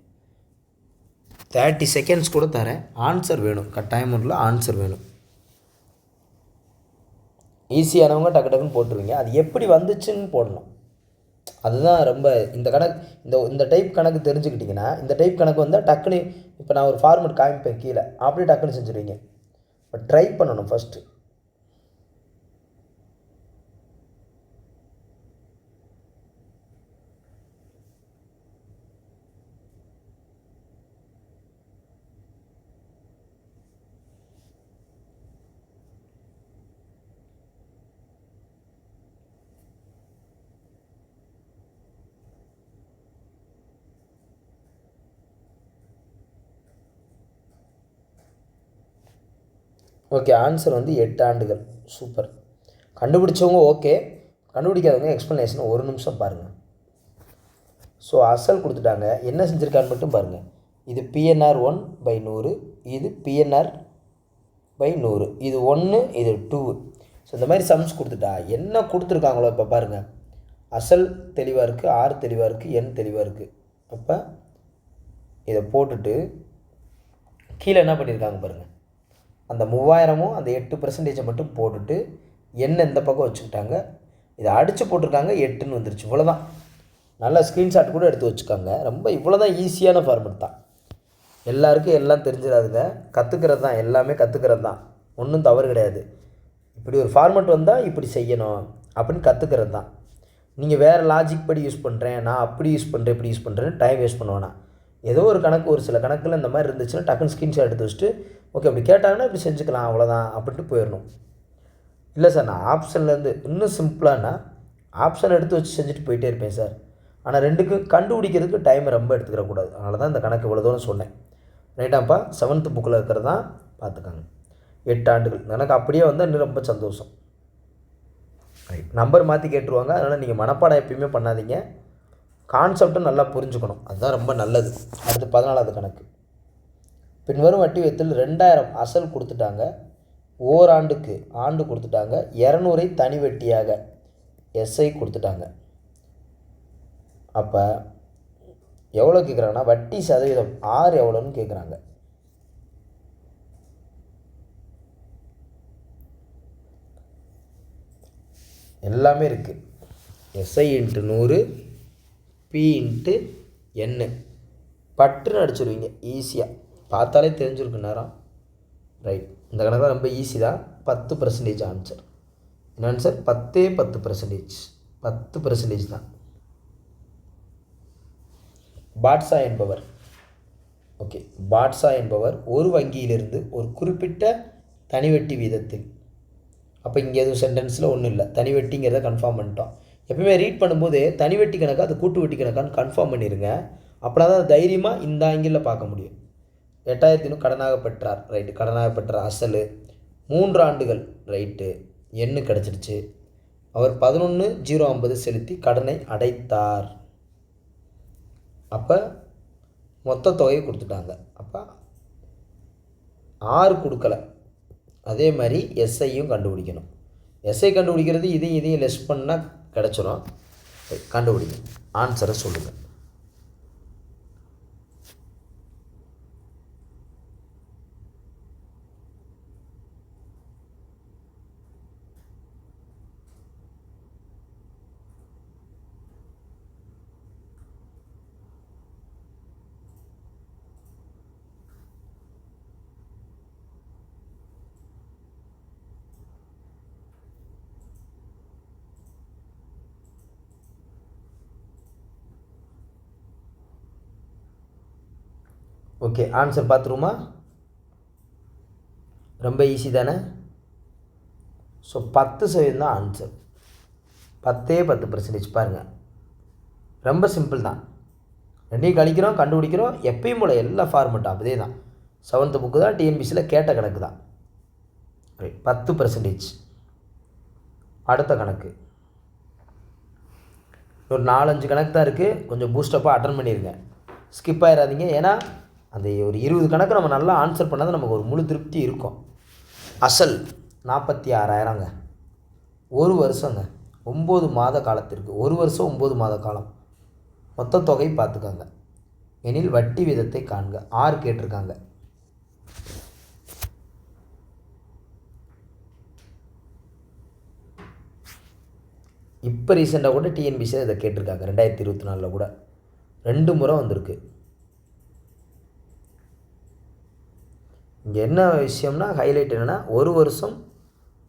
30 செகண்ட்ஸ் கூட தரேன், ஆன்சர் வேணும். கட்டாயம் முறையில் ஆன்சர் வேணும். ஈஸியானவங்க டக்கு டக்குன்னு போட்டுருவீங்க. அது எப்படி வந்துச்சுன்னு போடணும், அதுதான் ரொம்ப. இந்த கணக்கு, இந்த டைப் கணக்கு தெரிஞ்சுக்கிட்டிங்கன்னா, இந்த டைப் கணக்கு வந்தால் டக்குன்னு, இப்போ நான் ஒரு ஃபார்மெட் காமிப்பேன் கீழே, அப்படியே டக்குன்னு செஞ்சுருவீங்க. இப்போ ட்ரை பண்ணணும் ஃபஸ்ட்டு. ஓகே, ஆன்சர் வந்து 8 ஆண்டுகள். சூப்பர். கண்டுபிடிச்சவங்க ஓகே, கண்டுபிடிக்காதவங்க எக்ஸ்ப்ளனேஷன் 1 நிமிஷம் பாருங்கள். ஸோ அசல் கொடுத்துட்டாங்க, என்ன செஞ்சுருக்கான்னு மட்டும் பாருங்கள். இது பிஎன்ஆர் 1/100, இது பிஎன்ஆர் 100, இது 1, இது 2. ஸோ இந்த மாதிரி சம்ஸ் கொடுத்துட்டா என்ன கொடுத்துருக்காங்களோ இப்போ பாருங்கள். அசல் தெளிவாக இருக்குது, ஆர் தெளிவாக இருக்குது, எண் தெளிவாக இருக்குது. அப்போ இதை போட்டுட்டு கீழே என்ன பண்ணியிருக்காங்க பாருங்கள். அந்த 3000ம் அந்த 8% மட்டும் போட்டுட்டு எண்ணெய் இந்த பக்கம் வச்சுக்கிட்டாங்க. இதை அடித்து போட்டிருக்காங்க, 8ன்னு வந்துருச்சு. இவ்வளோதான். நல்லா ஸ்க்ரீன்ஷாட் கூட எடுத்து வச்சுக்காங்க. ரொம்ப இவ்வளோ தான், ஈஸியான ஃபார்மெட் தான். எல்லாருக்கும் எல்லாம் தெரிஞ்சிடாதுங்க, கற்றுக்கிறது தான், எல்லாமே கற்றுக்கிறது தான், ஒன்றும் தவறு கிடையாது. இப்படி ஒரு ஃபார்மெட் வந்தால் இப்படி செய்யணும் அப்படின்னு கற்றுக்கிறது தான். நீங்கள் வேறு லாஜிக் படி யூஸ் பண்ணுறேன், நான் அப்படி யூஸ் பண்ணுறேன், இப்படி யூஸ் பண்ணுறேன்னு டைம் வேஸ்ட் பண்ணுவேண்ணா. ஏதோ ஒரு கணக்கு, ஒரு சில கணக்கில் இந்த மாதிரி இருந்துச்சுன்னா டக்குன்னு ஸ்க்ரீன்ஷாட் எடுத்து வச்சுட்டு, ஓகே அப்படி கேட்டாங்கன்னா இப்படி செஞ்சுக்கலாம், அவ்வளோதான் அப்படின்ட்டு போயிடணும். இல்லை சார், நான் ஆப்ஷன்லேருந்து இன்னும் சிம்பிளானா ஆப்ஷன் எடுத்து வச்சு செஞ்சுட்டு போயிட்டே இருப்பேன் சார். ஆனால் ரெண்டுக்கும் கண்டுபிடிக்கிறதுக்கு டைம் ரொம்ப எடுத்துக்கிறக்கூடாது. அதனால தான் இந்த கணக்கு இவ்வளோ தூரம் சொன்னேன். ரைட்டாப்பா, 7th புக்கில் இருக்கிறது தான் பார்த்துக்காங்க. 8 ஆண்டுகள். எனக்கு அப்படியே வந்தால் இன்னும் ரொம்ப சந்தோஷம். ரைட், நம்பர் மாற்றி கேட்டுருவாங்க. அதனால் நீங்கள் மனப்பாடம் எப்பயுமே பண்ணாதீங்க. கான்செப்டும் நல்லா புரிஞ்சுக்கணும், அதுதான் ரொம்ப நல்லது. அடுத்து 14வது கணக்கு. பின்வரும் வட்டி விகிதத்தில் 2000 அசல் கொடுத்துட்டாங்க, ஓராண்டுக்கு ஆண்டு கொடுத்துட்டாங்க, 200 தனி வட்டியாக எஸ்ஐ கொடுத்துட்டாங்க. அப்போ எவ்வளோ கேட்குறாங்கன்னா வட்டி சதவீதம் ஆர் எவ்வளோன்னு கேட்குறாங்க. எல்லாமே இருக்குது. எஸ்ஐ இன்ட்டு 100 பி இன்ட்டு என்னு பட்டுன்னு அடிச்சிடுவீங்க ஈஸியாக. பார்த்தாலே தெரிஞ்சிருக்கு நேரம். ரைட், இந்த கணக்கு ரொம்ப ஈஸி தான். 10% ஆன்சர். என்ன ஆன்சர்? 10% 10% தான். பாட்ஷா என்பவர், ஓகே, பாட்ஷா என்பவர் ஒரு வங்கியிலிருந்து ஒரு குறிப்பிட்ட தனிவட்டி வீதத்தில், அப்போ இங்கே எதுவும் சென்டென்ஸில் ஒன்றும் இல்லை, தனிவட்டிங்கிறத கன்ஃபார்ம் பண்ணிட்டோம். எப்பவுமே ரீட் பண்ணும்போது தனிவட்டி கணக்கா அது கூட்டு வட்டி கணக்கான்னு கன்ஃபார்ம் பண்ணிடுங்க. அப்படின்னா தான் தைரியமாக இந்த ஆங்கிளில் பார்க்க முடியும். 8000 கடனாக பெற்றார். ரைட்டு, கடனாக பெற்றார் அசல் 3 ஆண்டுகள். ரைட்டு, எண்ணு கிடச்சிடுச்சு. அவர் 11,050 செலுத்தி கடனை அடைத்தார். அப்போ மொத்த தொகையை கொடுத்துட்டாங்க. அப்போ 6 கொடுக்கலை. அதே மாதிரி எஸ்ஐயும் கண்டுபிடிக்கணும். எஸ்ஐ கண்டுபிடிக்கிறது இதையும் லெஸ் பண்ணால் கிடச்சிரும். கண்டுபிடிங்க, ஆன்சரை சொல்லுங்கள். ஓகே, ஆன்சர் பார்த்துருமா? ரொம்ப ஈஸி தானே? ஸோ 10% தான் ஆன்சர். 10% பாருங்கள், ரொம்ப சிம்பிள் தான். ரெண்டையும் கழிக்கிறோம், கண்டுபிடிக்கிறோம். எப்பயும் போல் எல்லா ஃபார்மெட்டும் அப்படியே தான். 7th புக்கு தான், டிஎன்பிசியில் கேட்ட கணக்கு தான். ரைட், 10%. அடுத்த கணக்கு ஒரு 4-5 கணக்கு தான் இருக்குது. கொஞ்சம் பூஸ்டப்பாக அட்டன் பண்ணிடுங்க, ஸ்கிப் ஆகிடாதீங்க. ஏன்னா அந்த ஒரு 20 கணக்கு நம்ம நல்லா ஆன்சர் பண்ணால் நமக்கு ஒரு முழு திருப்தி இருக்கும். அசல் 46,000ங்க. ஒரு வருஷங்க, 9 மாத காலத்திற்கு. ஒரு வருஷம் 9 மாத காலம். மொத்த தொகை பார்த்துக்கோங்க. எனில் வட்டி வீதத்தை காண்க. 6 கேட்டிருக்காங்க. இப்போ ரீசெண்டாக கூட டிஎன்பிசியில் இதை கேட்டிருக்காங்க. 2024 கூட 2 முறை வந்திருக்கு. இங்கே என்ன விஷயம்னா ஹைலைட் என்னென்னா, ஒரு வருஷம்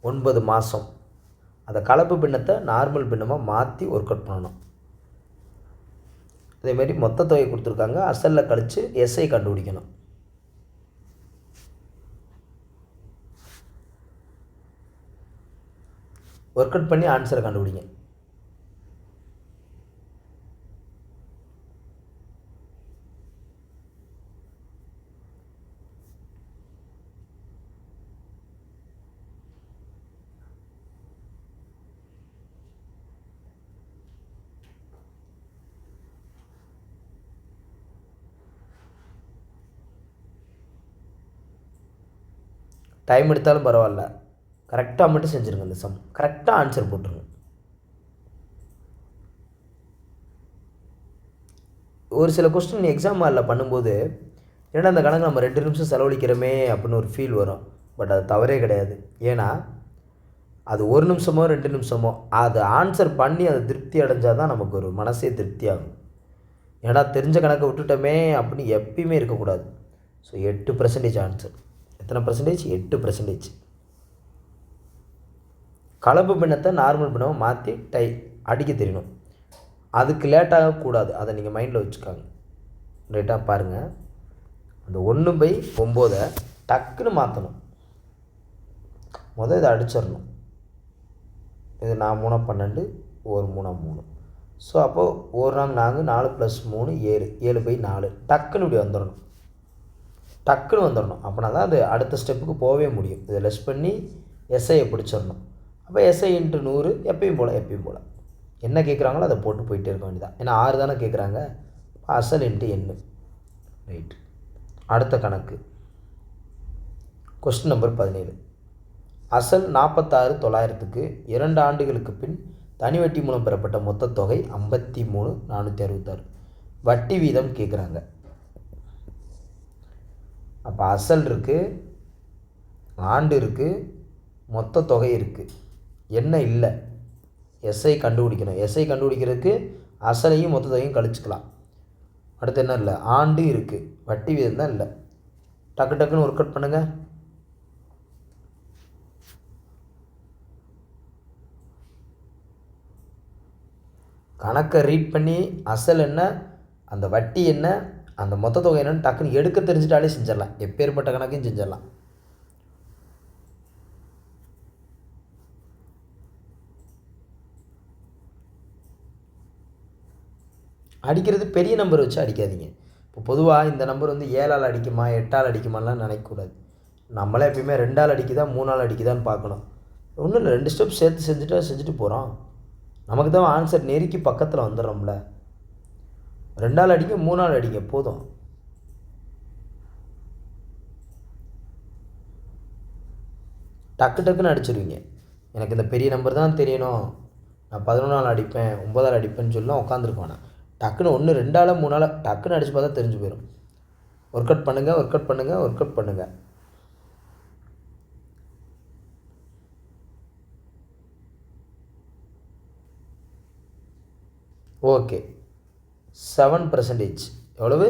9 மாதம் அந்த கலப்பு பின்னத்தை நார்மல் பின்னமாக மாற்றி ஒர்க் அவுட் பண்ணணும். அதேமாதிரி மொத்த தொகை கொடுத்துருக்காங்க. அசலில் கழித்து எஸ்ஐ கண்டுபிடிக்கணும். ஒர்க் அவுட் பண்ணி ஆன்சரை கண்டுபிடிங்க. டைம் எடுத்தாலும் பரவாயில்ல, கரெக்டாக மட்டும் செஞ்சுருங்க. இந்த சம் கரெக்டாக ஆன்சர் போட்டுருங்க. ஒரு சில கொஸ்டின் எக்ஸாம் ஹாலில் பண்ணும்போது ஏன்னா அந்த கணக்கு நம்ம 2 நிமிஷம் செலவழிக்கிறோமே அப்படின்னு ஒரு ஃபீல் வரும். பட் அது தவறே கிடையாது. ஏன்னா அது 1 நிமிஷமோ 2 நிமிஷமோ அது ஆன்சர் பண்ணி அதை திருப்தி அடைஞ்சால் தான் நமக்கு ஒரு மனசே திருப்தி ஆகும். ஏன்னா தெரிஞ்ச கணக்கை விட்டுட்டோமே அப்படின்னு எப்பயுமே இருக்கக்கூடாது. So 8% answer. எத்தனை பர்சன்டேஜ்? 8%. கலப்பு பின்னத்தை நார்மல் பின்னமாக மாற்றி அடிக்க தெரியணும். அதுக்கு லேட்டாகக்கூடாது, அதை நீங்கள் மைண்டில் வச்சுக்காங்க. ரைட்டாக பாருங்கள், அந்த 1/9 டக்குன்னு மாற்றணும். முதல் இதை அடிச்சிடணும். இது 4 12, 1 3 3. ஸோ அப்போது 1 4 4 + 3 7 7/4 டக்குன்னு இப்படி வந்துடணும். டக்குன்னு வந்துடணும். அப்படின்னா தான் அது அடுத்த ஸ்டெப்புக்கு போகவே முடியும். இதை லெஸ் பண்ணி எஸ்ஐயை பிடிச்சிடணும். அப்போ எஸ்ஐ இன்ட்டு 100 எப்பயும் போல் என்ன கேட்குறாங்களோ அதை போட்டு போயிட்டே இருக்க வேண்டியதான். ஏன்னா 6 தானே கேட்குறாங்க. அசல் இன்ட்டு எண்ணு. ரைட். அடுத்த கணக்கு கொஸ்டின் நம்பர் 17. அசல் 46,900க்கு 2 ஆண்டுகளுக்கு பின் தனி வட்டி மூலம் பெறப்பட்ட மொத்த தொகை 53,466. வட்டி வீதம் கேட்குறாங்க. அப்போ அசல் இருக்குது, ஆண்டு இருக்குது, மொத்த தொகை இருக்குது. என்ன இல்லை, எஸ்ஐ கண்டுபிடிக்கணும். எஸ்ஐ கண்டுபிடிக்கிறதுக்கு அசலையும் மொத்த தொகையும் கழிச்சுக்கலாம். அடுத்து என்ன இல்லை, ஆண்டு இருக்குது, வட்டி வீதம் தான் இல்லை. டக்குன்னு ஒர்க் அவுட் பண்ணுங்கள். கணக்கை ரீட் பண்ணி அசல் என்ன, அந்த வட்டி என்ன, அந்த மொத்த தொகை என்னன்னு டக்குன்னு எடுக்க தெரிஞ்சிட்டாலே செஞ்சிடலாம். எப்பேற்பட்ட கணக்கையும் செஞ்சிடலாம். அடிக்கிறது பெரிய நம்பர் வச்சு அடிக்காதீங்க. இப்போ பொதுவாக இந்த நம்பர் வந்து 7ஆல் அடிக்குமா 8ஆல் அடிக்குமாலாம் நினைக்கக்கூடாது. நம்மளே எப்பயுமே 2ஆல் அடிக்குதா 3ஆல் அடிக்குதான்னு பார்க்கணும். ஒன்றும் இல்லை, 2 ஸ்டெப் சேர்த்து செஞ்சுட்டு போகிறோம். நமக்கு தான் ஆன்சர் நெருக்கி பக்கத்தில் வந்துடுறோம்ல. 2ஆல் அடிங்க 3ஆல் அடிங்க போதும். டக்குன்னு அடிச்சிடுவீங்க. எனக்கு இந்த பெரிய நம்பர் தான் தெரியணும், நான் 11ஆல் அடிப்பேன் 9ஆல் அடிப்பேன்னு சொல்லலாம் உட்காந்துருக்கோண்ணா. டக்குன்னு 1 2ஆல் 3ஆல் டக்குன்னு அடித்து பார்த்தா தெரிஞ்சு போயிடும். ஒர்க் அவுட் பண்ணுங்கள். ஓகே, 7%. எவ்வளவு?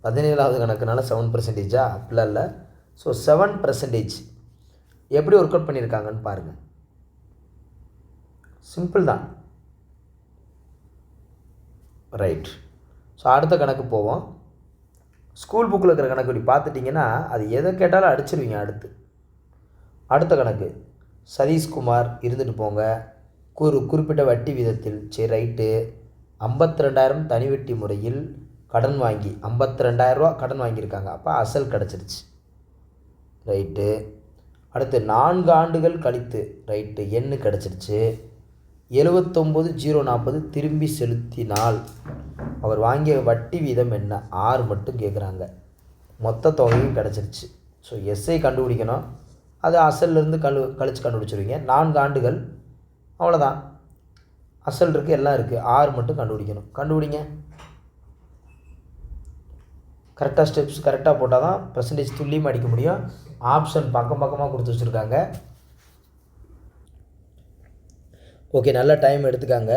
17ஆவது கணக்குனால 7%. அப்படிலாம் இல்லை. ஸோ 7% எப்படி ஒர்க் அவுட் பண்ணியிருக்காங்கன்னு பாருங்கள். சிம்பிள் தான். ரைட். ஸோ அடுத்த கணக்கு போவோம். ஸ்கூல் புக்கில் இருக்கிற கணக்கு இப்படி பார்த்துட்டிங்கன்னா அது எதை கேட்டாலும் அடிச்சிருவீங்க. அடுத்த கணக்கு சதீஷ்குமார் இருந்துட்டு போங்க, குறிப்பிட்ட வட்டி வீதத்தில். சரி ரைட்டு. 52,000 தனி வட்டி முறையில் கடன் வாங்கி 52,000 ரூபா கடன் வாங்கியிருக்காங்க. அப்போ அசல் கிடச்சிருச்சு. ரைட்டு. அடுத்து 4 ஆண்டுகள் கழித்து. ரைட்டு, எண்ணு கிடச்சிருச்சு. 79,040 திரும்பி செலுத்தினால் அவர் வாங்கிய வட்டி வீதம் என்ன? 6 மட்டும் கேட்குறாங்க. மொத்த தொகையும் கிடச்சிருச்சு. ஸோ எஸ்ஐ கண்டுபிடிக்கணும். அது அசல்லேருந்து கழிச்சு கண்டுபிடிச்சிருவீங்க. 4 ஆண்டுகள், அவ்வளோதான். அசல் இருக்குது, எல்லாம் இருக்குது, 6 மட்டும் கண்டுபிடிங்க. கரெக்டாக ஸ்டெப்ஸ் கரெக்டாக போட்டால் தான் பெர்சன்டேஜ் துல்லியமாக அடிக்க முடியும். ஆப்ஷன் பக்கமாக கொடுத்து வச்சுருக்காங்க. ஓகே, நல்ல டைம் எடுத்துக்காங்க.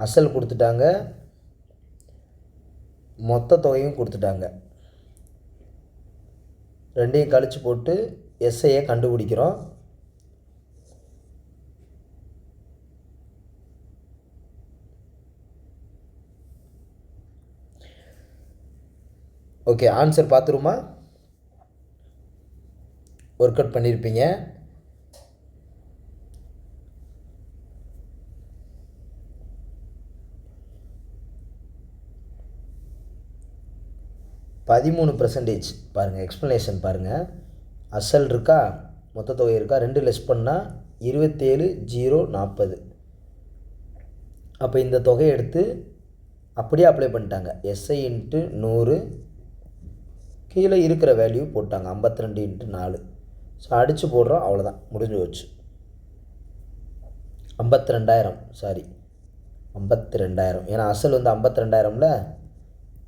அசல் கொடுத்துட்டாங்க, மொத்த தொகையும் கொடுத்துட்டாங்க. ரெண்டையும் கழிச்சு போட்டு எஸ்ஐயை கண்டுபிடிக்கிறோம். ஓகே, ஆன்சர் பார்த்துருமா? ஒர்க் அவுட் பண்ணியிருப்பீங்க. %13 பாருங்கள். எக்ஸ்ப்ளனேஷன் பாருங்கள். அசல் இருக்கா, மொத்த தொகை இருக்கா, 2 லெஸ் பண்ணால் 27,040. அப்போ இந்த தொகையை எடுத்து அப்படியே அப்ளை பண்ணிட்டாங்க. எஸ்ஐ இன்ட்டு 100 கீழே இருக்கிற வேல்யூ போட்டாங்க. 52 × 4. ஸோ அடித்து போடுறோம், அவ்வளோதான், முடிஞ்சு போச்சு. 52,000 சாரி 52,000. ஏன்னா அசல் வந்து 52,000ல்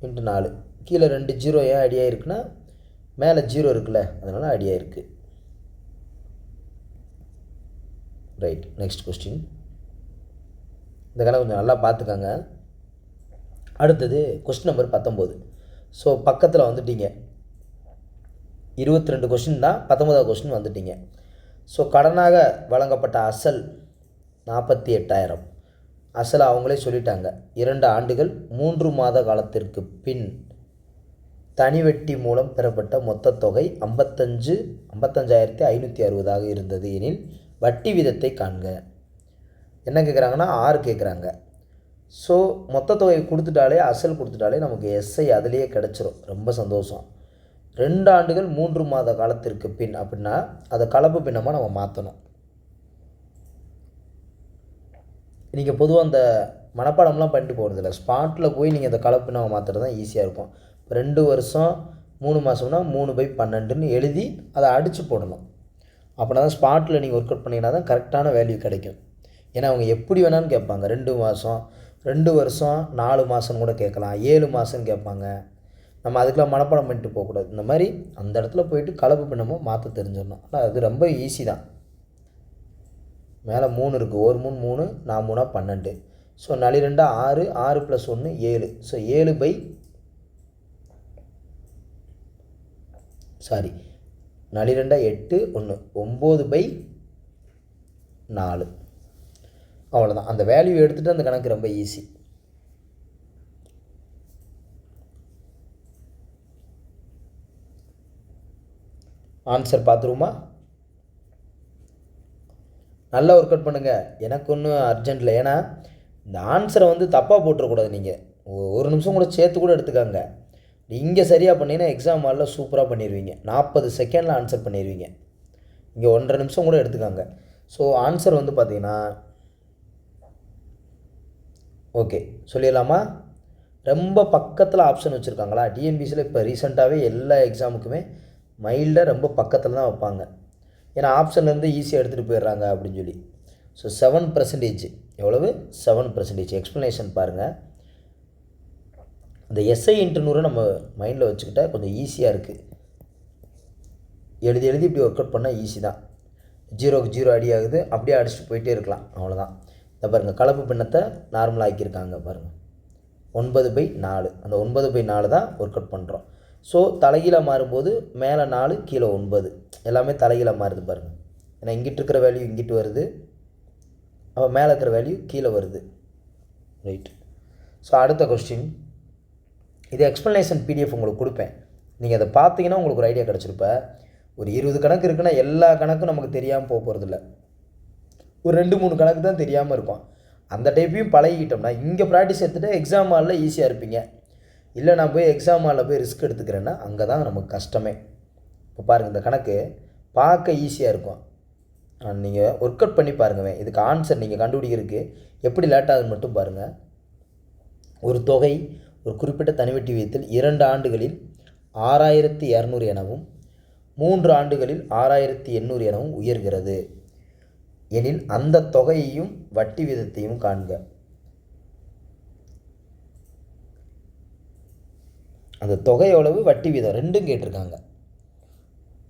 × 4. கீழே 2 0 ஏன் அடியாக இருக்குன்னா மேலே 0 இருக்குல்ல, அதனால் அடியாக இருக்குது. ரைட். Next question. இந்த கணக்கு கொஞ்சம் நல்லா பார்த்துக்கோங்க. அடுத்தது கொஸ்டின் நம்பர் 19. ஸோ பக்கத்தில் வந்துட்டீங்க. 22 கொஸ்டின் தான், 19வது கொஸ்டின் வந்துட்டீங்க. ஸோ கடனாக வழங்கப்பட்ட அசல் 48,000. அசல் அவங்களே சொல்லிட்டாங்க. 2 ஆண்டுகள் 3 மாத காலத்திற்கு பின் தனி வட்டி மூலம் பெறப்பட்ட மொத்த தொகை 55,560 இருந்தது எனில் வட்டி வீதத்தை காண்க. என்ன கேட்குறாங்கன்னா 6 கேட்குறாங்க. ஸோ மொத்த தொகை கொடுத்துட்டாலே, அசல் கொடுத்துட்டாலே நமக்கு எஸ்ஐ அதிலேயே கிடச்சிரும். ரொம்ப சந்தோஷம். 2 ஆண்டுகள் 3 மாத காலத்திற்கு பின் அப்படின்னா அதை கலப்பு பின்னமாக நம்ம மாற்றணும். நீங்கள் பொதுவாக அந்த மனப்பாடம்லாம் பண்ணிட்டு போகிறதில்ல, ஸ்பாட்டில் போய் நீங்கள் அந்த கலப்பு பின்னமாக மாற்றுறது தான் ஈஸியாக இருக்கும். 2 வருஷம் 3 மாதம்னா 3/12ன்னு எழுதி அதை அடித்து போடணும். அப்படின்னா தான் ஸ்பாட்டில் நீங்கள் ஒர்க் அவுட் பண்ணிங்கன்னா தான் கரெக்டான வேல்யூ கிடைக்கும். ஏன்னா அவங்க எப்படி வேணாலும் கேட்பாங்க. 2 மாதம், 2 வருஷம், 4 மாதம்னு கூட கேட்கலாம், 7 மாதம்னு கேட்பாங்க. நம்ம அதுக்கெலாம் மனப்பாடம் பண்ணிட்டு போகக்கூடாது. இந்த மாதிரி அந்த இடத்துல போயிட்டு கலப்பு பின்னமாக மாற்ற தெரிஞ்சிடணும். ஆனால் அது ரொம்ப ஈஸி தான். மேலே 3 இருக்குது, 1 3 3, 4 3 12. ஸோ 4 2 6, 6 + 1 7. ஸோ 4 2 8, 1 9/4. அவ்வளோதான். அந்த வேல்யூ எடுத்துகிட்டு அந்த கணக்கு ரொம்ப ஈஸி. ஆன்சர் பார்த்துருமா? நல்லா ஒர்க் அவுட் பண்ணுங்கள். எனக்கு ஒன்றும் அர்ஜென்ட் இல்லை. ஏன்னா இந்த ஆன்சரை வந்து தப்பாக போட்டுறக்கூடாது. நீங்கள் ஒரு நிமிஷம் கூட சேர்த்து கூட எடுத்துக்காங்க. இங்கே சரியாக பண்ணிங்கன்னா எக்ஸாம் ஹாலில் சூப்பராக பண்ணிடுவீங்க. 40 செகண்டில் ஆன்சர் பண்ணிடுவீங்க. இங்கே 1.5 நிமிஷம் கூட எடுத்துக்காங்க. ஸோ ஆன்சர் வந்து பார்த்தீங்கன்னா ஓகே சொல்லிடலாமா? ரொம்ப பக்கத்தில் ஆப்ஷன் வச்சுருக்காங்களா? டிஎன்பிசியில் இப்போ ரீசெண்டாகவே எல்லா எக்ஸாமுக்குமே மைல்டாக ரொம்ப பக்கத்தில் தான் வைப்பாங்க. ஏன்னா ஆப்ஷன்லேருந்து ஈஸியாக எடுத்துகிட்டு போயிடுறாங்க அப்படின்னு சொல்லி. ஸோ 7%. எவ்வளவு? 7%. எக்ஸ்ப்ளனேஷன் பாருங்கள். இந்த எஸ்ஐ × 100 நம்ம மைண்டில் வச்சுக்கிட்டால் கொஞ்சம் ஈஸியாக இருக்குது. எழுதி இப்படி ஒர்க் அவுட் பண்ணால் ஈஸி தான். 0க்கு 0 அடி ஆகுது, அப்படியே அடிச்சுட்டு போயிட்டே இருக்கலாம். அவ்வளோதான். இந்த பாருங்கள், கலப்பு பின்னத்தை நார்மலாக ஆக்கியிருக்காங்க பாருங்கள். 9/4. அந்த 9/4 தான் ஒர்க் அவுட் பண்ணுறோம். ஸோ தலைகீழாக மாறும்போது மேலே 4 கீழே 9 எல்லாமே தலைகீழாக மாறுது பாருங்கள். ஏன்னா இங்கிட்டு இருக்கிற வேல்யூ இங்கிட்டு வருது, அப்போ மேலே இருக்கிற வேல்யூ கீழே வருது. ரைட். ஸோ அடுத்த கொஸ்டின். இது எக்ஸ்ப்ளனேஷன் பிடிஎஃப் உங்களுக்கு கொடுப்பேன். நீங்கள் அதை பார்த்தீங்கன்னா உங்களுக்கு ஒரு ஐடியா கிடச்சிருப்ப. ஒரு 20 கணக்கு இருக்குன்னா எல்லா கணக்கும் நமக்கு தெரியாமல் போகிறதில்ல. ஒரு 2-3 கணக்கு தான் தெரியாமல் இருக்கும். அந்த டைப்பையும் பழகிக்கிட்டோம்னா இங்கே ப்ராக்டிஸ் எடுத்துகிட்டு எக்ஸாம் ஹாலில் ஈஸியாக இருப்பீங்க. இல்லை நான் போய் எக்ஸாம் ஹாலில் போய் ரிஸ்க் எடுத்துக்கிறேன்னா அங்கே தான் நமக்கு கஷ்டமே. இப்போ பாருங்கள், இந்த கணக்கு பார்க்க ஈஸியாக இருக்கும். நீங்கள் ஒர்க் அவுட் பண்ணி பாருங்கள். இதுக்கு ஆன்சர் நீங்கள் கண்டுபிடிக்கிறதுக்கு எப்படி லேட் ஆகுதுன்னு மட்டும் பாருங்கள். ஒரு தொகை ஒரு குறிப்பிட்ட தனிவட்டி விகிதத்தில் 2 ஆண்டுகளில் 6200 எனவும் 3 ஆண்டுகளில் 6800 எனவும் உயர்கிறது எனில் அந்த தொகையையும் வட்டி விகிதத்தையும் காண்க. அந்த தொகை எவ்வளவு, வட்டி வீதம் ரெண்டும் கேட்டிருக்காங்க.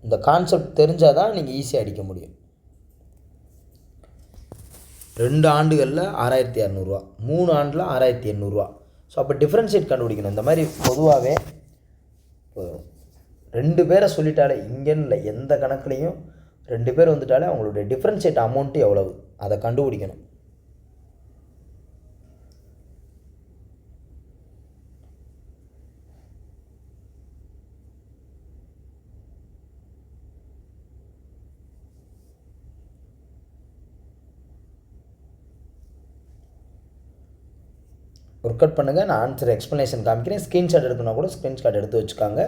இந்த கான்செப்ட் தெரிஞ்சால் தான் நீங்கள் ஈஸியாக அடிக்க முடியும். 2 ஆண்டுகளில் 6200 ரூபா, 3 ஆண்டில் 6800 ரூபா. ஸோ அப்போ டிஃப்ரென்ஷியேட் கண்டுபிடிக்கணும். இந்த மாதிரி பொதுவாகவே 2 பேரை சொல்லிட்டாலே, இங்கேன்னு இல்லை எந்த கணக்குலையும் 2 பேர் வந்துட்டாலே அவங்களுடைய டிஃப்ரென்ஷியேட் அமௌண்ட்டு எவ்வளவு அதை கண்டுபிடிக்கணும். ஒர்க் அவுட் பண்ணுங்கள். நான் ஆன்சர் எக்ஸ்ப்ளனேஷன் காமிக்கிறேன். ஸ்க்ரீன்ஷாட் எடுக்கணும் கூட ஸ்க்ரீன்ஷாட் எடுத்து வச்சுக்காங்க.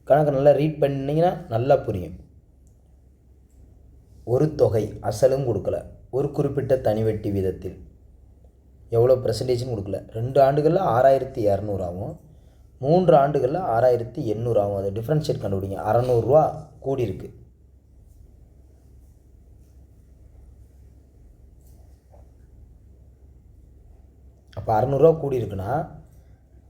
கணக்கு நல்லா ரீட் பண்ணிங்கன்னா நல்லா புரியும். ஒரு தொகை அசலும் கொடுக்கல, ஒரு குறிப்பிட்ட தனிவட்டி வீதத்தில் எவ்வளோ பெர்சன்டேஜ்னு கொடுக்கல. 2 ஆண்டுகளில் 6200 ஆகும், 3 ஆண்டுகளில் 6800 ஆகும். அதை டிஃப்ரென்ஷியேட் கண்டுபிடிங்க. 600 ரூபா கூடி இருக்குது. அப்போ 600 ரூபா கூடி இருக்குன்னா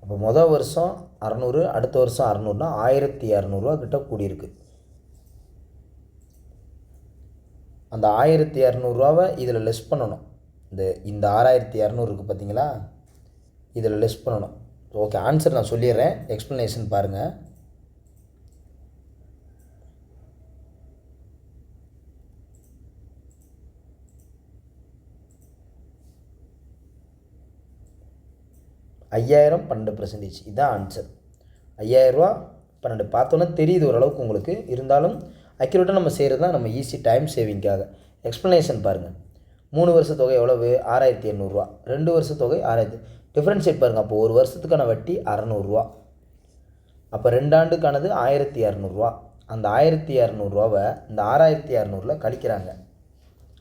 அப்போ மொதல் வருஷம் 600, அடுத்த வருஷம் 600னா 1200 ரூபா கிட்ட கூடியிருக்கு. அந்த 1200 ரூபாவை இதில் லெஸ் பண்ணணும். இந்த 6200 இருக்குது பார்த்தீங்களா, இதில் லெஸ் பண்ணணும். ஓகே, ஆன்சர் நான் சொல்லிடுறேன், எக்ஸ்ப்ளனேஷன் பாருங்கள். 5000 12%. இதுதான் ஆன்சர். 5000 12 பார்த்தோன்னே தெரியுது ஓரளவுக்கு உங்களுக்கு. இருந்தாலும் அக்யூரேட்டாக நம்ம செய்கிறது தான் நம்ம ஈஸி டைம் சேவிங்காக. எக்ஸ்ப்ளனேஷன் பாருங்கள். 3 வருஷ தொகை எவ்வளவு? 6800. 2 வருஷ தொகை 6000. டிஃப்ரென்ஷியேட் பாருங்கள். அப்போ ஒரு வருஷத்துக்கான வட்டி 600. அப்போ 2 ஆண்டுக்கானது 1200. அந்த 1200 இந்த 6600 கழிக்கிறாங்க.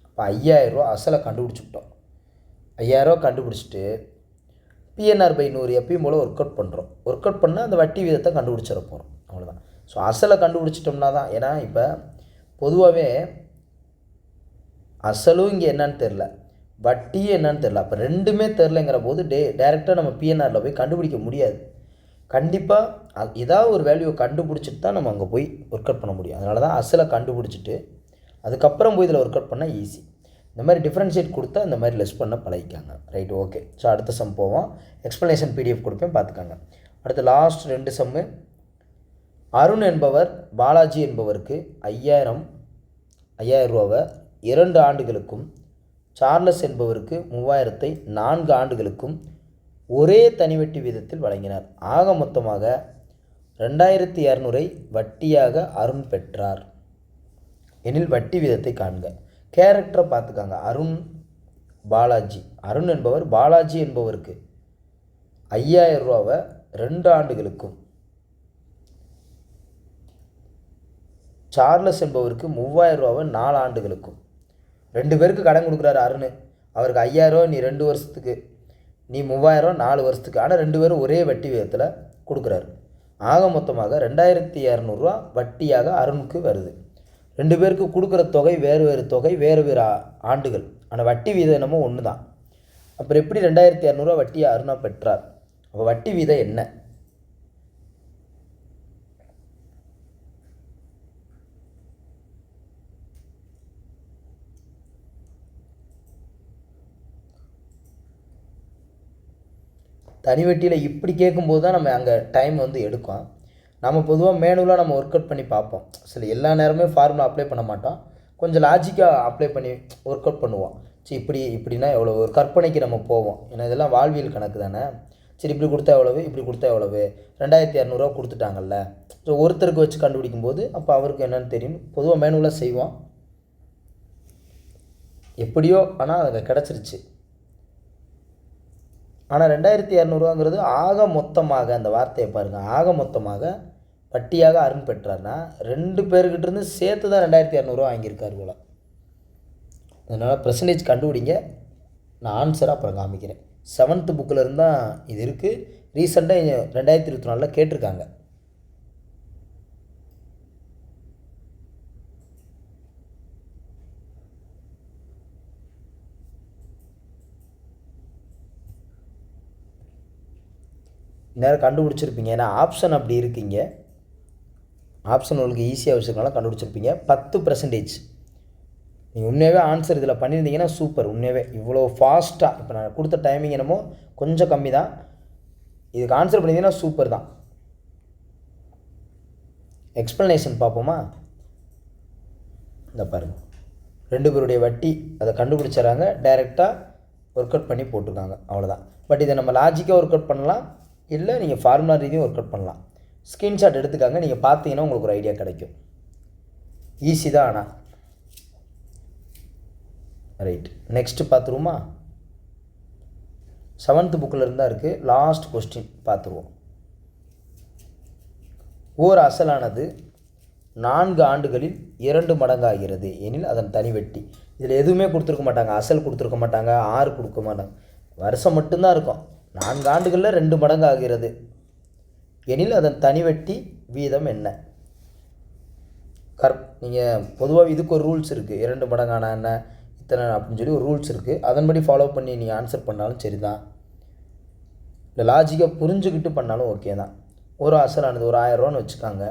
அப்போ 5000 அசலை கண்டுபிடிச்சிட்டோம். 5000 கண்டுபிடிச்சிட்டு PNR/100 எப்பயும் போல் ஒர்க் அவுட் பண்ணுறோம். ஒர்க் அவுட் பண்ணால் அந்த வட்டி வீதத்தை கண்டுபிடிச்சிட போகிறோம். அவ்வளோதான். ஸோ அசலை கண்டுபிடிச்சிட்டோம்னா தான். ஏன்னா இப்போ பொதுவாகவே அசலும் இங்கே என்னன்னு தெரில, வட்டியும் என்னன்னு தெரில. அப்போ ரெண்டுமே தெரிலங்கிற போது டைரெக்டாக நம்ம PNRல போய் கண்டுபிடிக்க முடியாது. கண்டிப்பாக ஏதாவது ஒரு வேல்யூவை கண்டுபிடிச்சிட்டு தான் நம்ம அங்கே போய் ஒர்க் அவுட் பண்ண முடியும். அதனால தான் அசலை கண்டுபிடிச்சிட்டு அதுக்கப்புறம் போய் இதில் ஒர்க் அவுட் பண்ணால் ஈஸி. இந்த மாதிரி டிஃப்ரென்ஷியேட் கொடுத்தா இந்த மாதிரி லெஸ் பண்ண பழகிக்காங்க. Right, okay. ஸோ அடுத்த சம் போவோம். எக்ஸ்ப்ளனேஷன் PDF கொடுப்பேன், பார்த்துக்காங்க. அடுத்து லாஸ்ட் 2 சம்மு. அருண் என்பவர் பாலாஜி என்பவருக்கு 5000 ரூபாவை 2 ஆண்டுகளுக்கும், சார்லஸ் என்பவருக்கு 3000ஐ 4 ஆண்டுகளுக்கும் ஒரே தனிவட்டி வீதத்தில் வழங்கினார். ஆக மொத்தமாக 2200 வட்டியாக அருண் பெற்றார் எனில் வட்டி வீதத்தை காண்க. கேரக்டரை பார்த்துக்காங்க. அருண் பாலாஜி. அருண் என்பவர் பாலாஜி என்பவருக்கு 5000 ரூபாவை 2 ஆண்டுகளுக்கும், சார்லஸ் என்பவருக்கு 3000 ரூபாவை 4 ஆண்டுகளுக்கும். 2 பேருக்கு கடன் கொடுக்குறாரு அருண். அவருக்கு 5000 ரூபா, நீ 2 வருஷத்துக்கு, நீ 3000 4 வருஷத்துக்கு. ஆனால் 2 பேரும் ஒரே வட்டி விதத்தில் கொடுக்குறாரு. ஆக மொத்தமாக 2200 வட்டியாக அருணுக்கு வருது. 2 பேருக்கு கொடுக்குற தொகை வேறு வேறு தொகை, வேறு வேறு ஆண்டுகள். ஆனால் வட்டி வீதம் என்னமோ ஒன்று தான். அப்புறம் எப்படி 2200 வட்டியை அருணா பெற்றார்? அப்போ வட்டி வீதம் என்ன? தனி வட்டியில் இப்படி கேட்கும்போது தான் நம்ம அங்கே டைம் வந்து எடுக்கும். நம்ம பொதுவாக மேனுவலாக நம்ம ஒர்க் அவுட் பண்ணி பார்ப்போம். சில எல்லா நேரமே ஃபார்முலா அப்ளை பண்ண மாட்டோம். கொஞ்சம் லாஜிக்காக அப்ளை பண்ணி ஒர்க் அவுட் பண்ணுவோம். சரி, இப்படின்னா எவ்வளோ, ஒரு கற்பனைக்கு நம்ம போவோம். ஏன்னா இதெல்லாம் வாழ்வியல் கணக்கு தானே. சரி, இப்படி கொடுத்தா எவ்வளவு, இப்படி கொடுத்தா எவ்வளவு, 2200 கொடுத்துட்டாங்கல்ல. ஸோ ஒருத்தருக்கு வச்சு கண்டுபிடிக்கும் போது அப்போ அவருக்கு என்னென்னு தெரியும். பொதுவாக மேனுவலாக செய்வோம். எப்படியோ ஆனால் அது கிடச்சிருச்சு. ஆனால் 2200 ஆக மொத்தமாக, அந்த வார்த்தையை பாருங்கள், ஆக மொத்தமாக வட்டியாக அருண் பெற்றார்னா 2 பேர்கிட்டருந்து சேர்த்து தான் 2200 வாங்கியிருக்காரு போல். அதனால் பர்சன்டேஜ் கண்டுபிடிங்க. நான் ஆன்சரை அப்புறம் காமிக்கிறேன். 7th புக்கில் இருந்தால் இது இருக்குது. ரீசெண்டாக 2024 கேட்டிருக்காங்க. நேரம் கண்டுபிடிச்சிருப்பீங்க. ஏன்னா ஆப்ஷன் அப்படி இருக்கீங்க. ஆப்ஷன் உங்களுக்கு ஈஸியாக வச்சுருக்கனால கண்டுபிடிச்சிருப்பீங்க. 10%. நீங்கள் உண்மையாகவே ஆன்சர் இதில் பண்ணியிருந்தீங்கன்னா சூப்பர். உண்மையாகவே இவ்வளோ ஃபாஸ்ட்டாக, இப்போ நான் கொடுத்த டைமிங் என்னமோ கொஞ்சம் கம்மி தான், இதுக்கு ஆன்சர் பண்ணியிருந்தீங்கன்னா சூப்பர் தான். எக்ஸ்ப்ளனேஷன் பார்ப்போமா? இந்த பாருங்கள், 2 பேருடைய வட்டி அதை கண்டுபிடிச்சிடறாங்க. டைரெக்டாக ஒர்க் அவுட் பண்ணி போட்டிருக்காங்க, அவ்வளோதான். பட் இதை நம்ம லாஜிக்காக ஒர்க் அவுட் பண்ணலாம், இல்லை நீங்கள் ஃபார்முலா ரீதியும் ஒர்க் அவுட் பண்ணலாம். ஸ்க்ரீன்ஷாட் எடுத்துக்காங்க, நீங்கள் பார்த்தீங்கன்னா உங்களுக்கு ஒரு ஐடியா கிடைக்கும். ஈஸி தான். ஆனால் ரைட், நெக்ஸ்ட்டு பார்த்துருவோமா? 7th புக்கில் இருந்தால் இருக்குது. லாஸ்ட் கொஸ்டின் பார்த்துருவோம். ஓர் அசலானது 4 ஆண்டுகளில் 2 மடங்காகிறது எனில் அதன் தனி வட்டி. இதில் எதுவுமே கொடுத்துருக்க மாட்டாங்க. அசல் கொடுத்துருக்க மாட்டாங்க, 6 கொடுக்க மாட்டாங்க, வருஷம் மட்டும்தான் இருக்கும். 4 ஆண்டுகளில் 2 மடங்கு ஆகிறது எனில் அதன் தனி வட்டி வீதம் என்ன? நீங்கள் பொதுவாக இதுக்கு ஒரு ரூல்ஸ் இருக்குது. 2 மடங்கான என்ன, இத்தனை அப்படின்னு சொல்லி ஒரு ரூல்ஸ் இருக்குது. அதன்படி ஃபாலோ பண்ணி நீங்கள் ஆன்சர் பண்ணாலும் சரி தான், இல்லை லாஜிக்காக புரிஞ்சுக்கிட்டு பண்ணாலும் ஓகே தான். ஒரு அசலானது ஒரு 1000 ரூபான்னு வச்சுக்காங்க.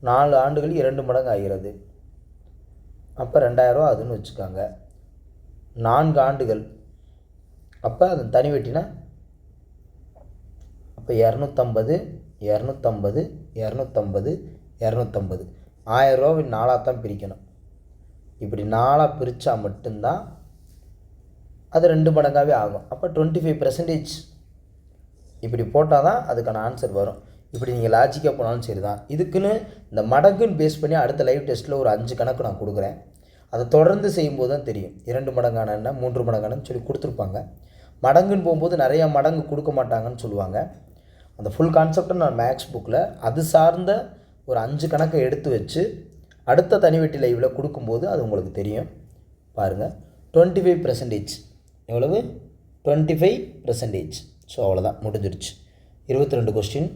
4 ஆண்டுகளில் 2 மடங்கு ஆகிறது. அப்போ 2000 ரூபா அதுன்னு வச்சுக்காங்க. 4 ஆண்டுகள், அப்போ அதன் தனி வட்டினா அப்போ 250 250 250 250. 1000 ரூபாவை 4ஆக தான் பிரிக்கணும். இப்படி 4ஆக பிரித்தா மட்டும்தான் அது 2 மடங்காகவே ஆகும். அப்போ 25%. இப்படி போட்டால் தான் அதுக்கான ஆன்சர் வரும். இப்படி நீங்கள் லாஜிக்காக போனாலும் சரி தான். இதுக்குன்னு இந்த மடங்குன்னு பேஸ் பண்ணி அடுத்த லைவ் டெஸ்ட்டில் ஒரு 5 கணக்கு நான் கொடுக்குறேன். அதை தொடர்ந்து செய்யும்போது தான் தெரியும். 2 மடங்கான என்ன 3 மடங்கானன்னு சொல்லி கொடுத்துருப்பாங்க. மடங்குன்னு போகும்போது நிறையா மடங்கு கொடுக்க மாட்டாங்கன்னு சொல்லுவாங்க. அந்த ஃபுல் கான்செப்டை நான் மேக்ஸ் புக்கில் அது சார்ந்த ஒரு 5 கணக்கை எடுத்து வச்சு அடுத்த தனிவெட்டி லைவில் கொடுக்கும்போது அது உங்களுக்கு தெரியும். பாருங்கள், 25% எவ்வளவு? 25%. ஸோ அவ்வளோதான், முடிஞ்சிருச்சு. 22 கொஸ்டின்.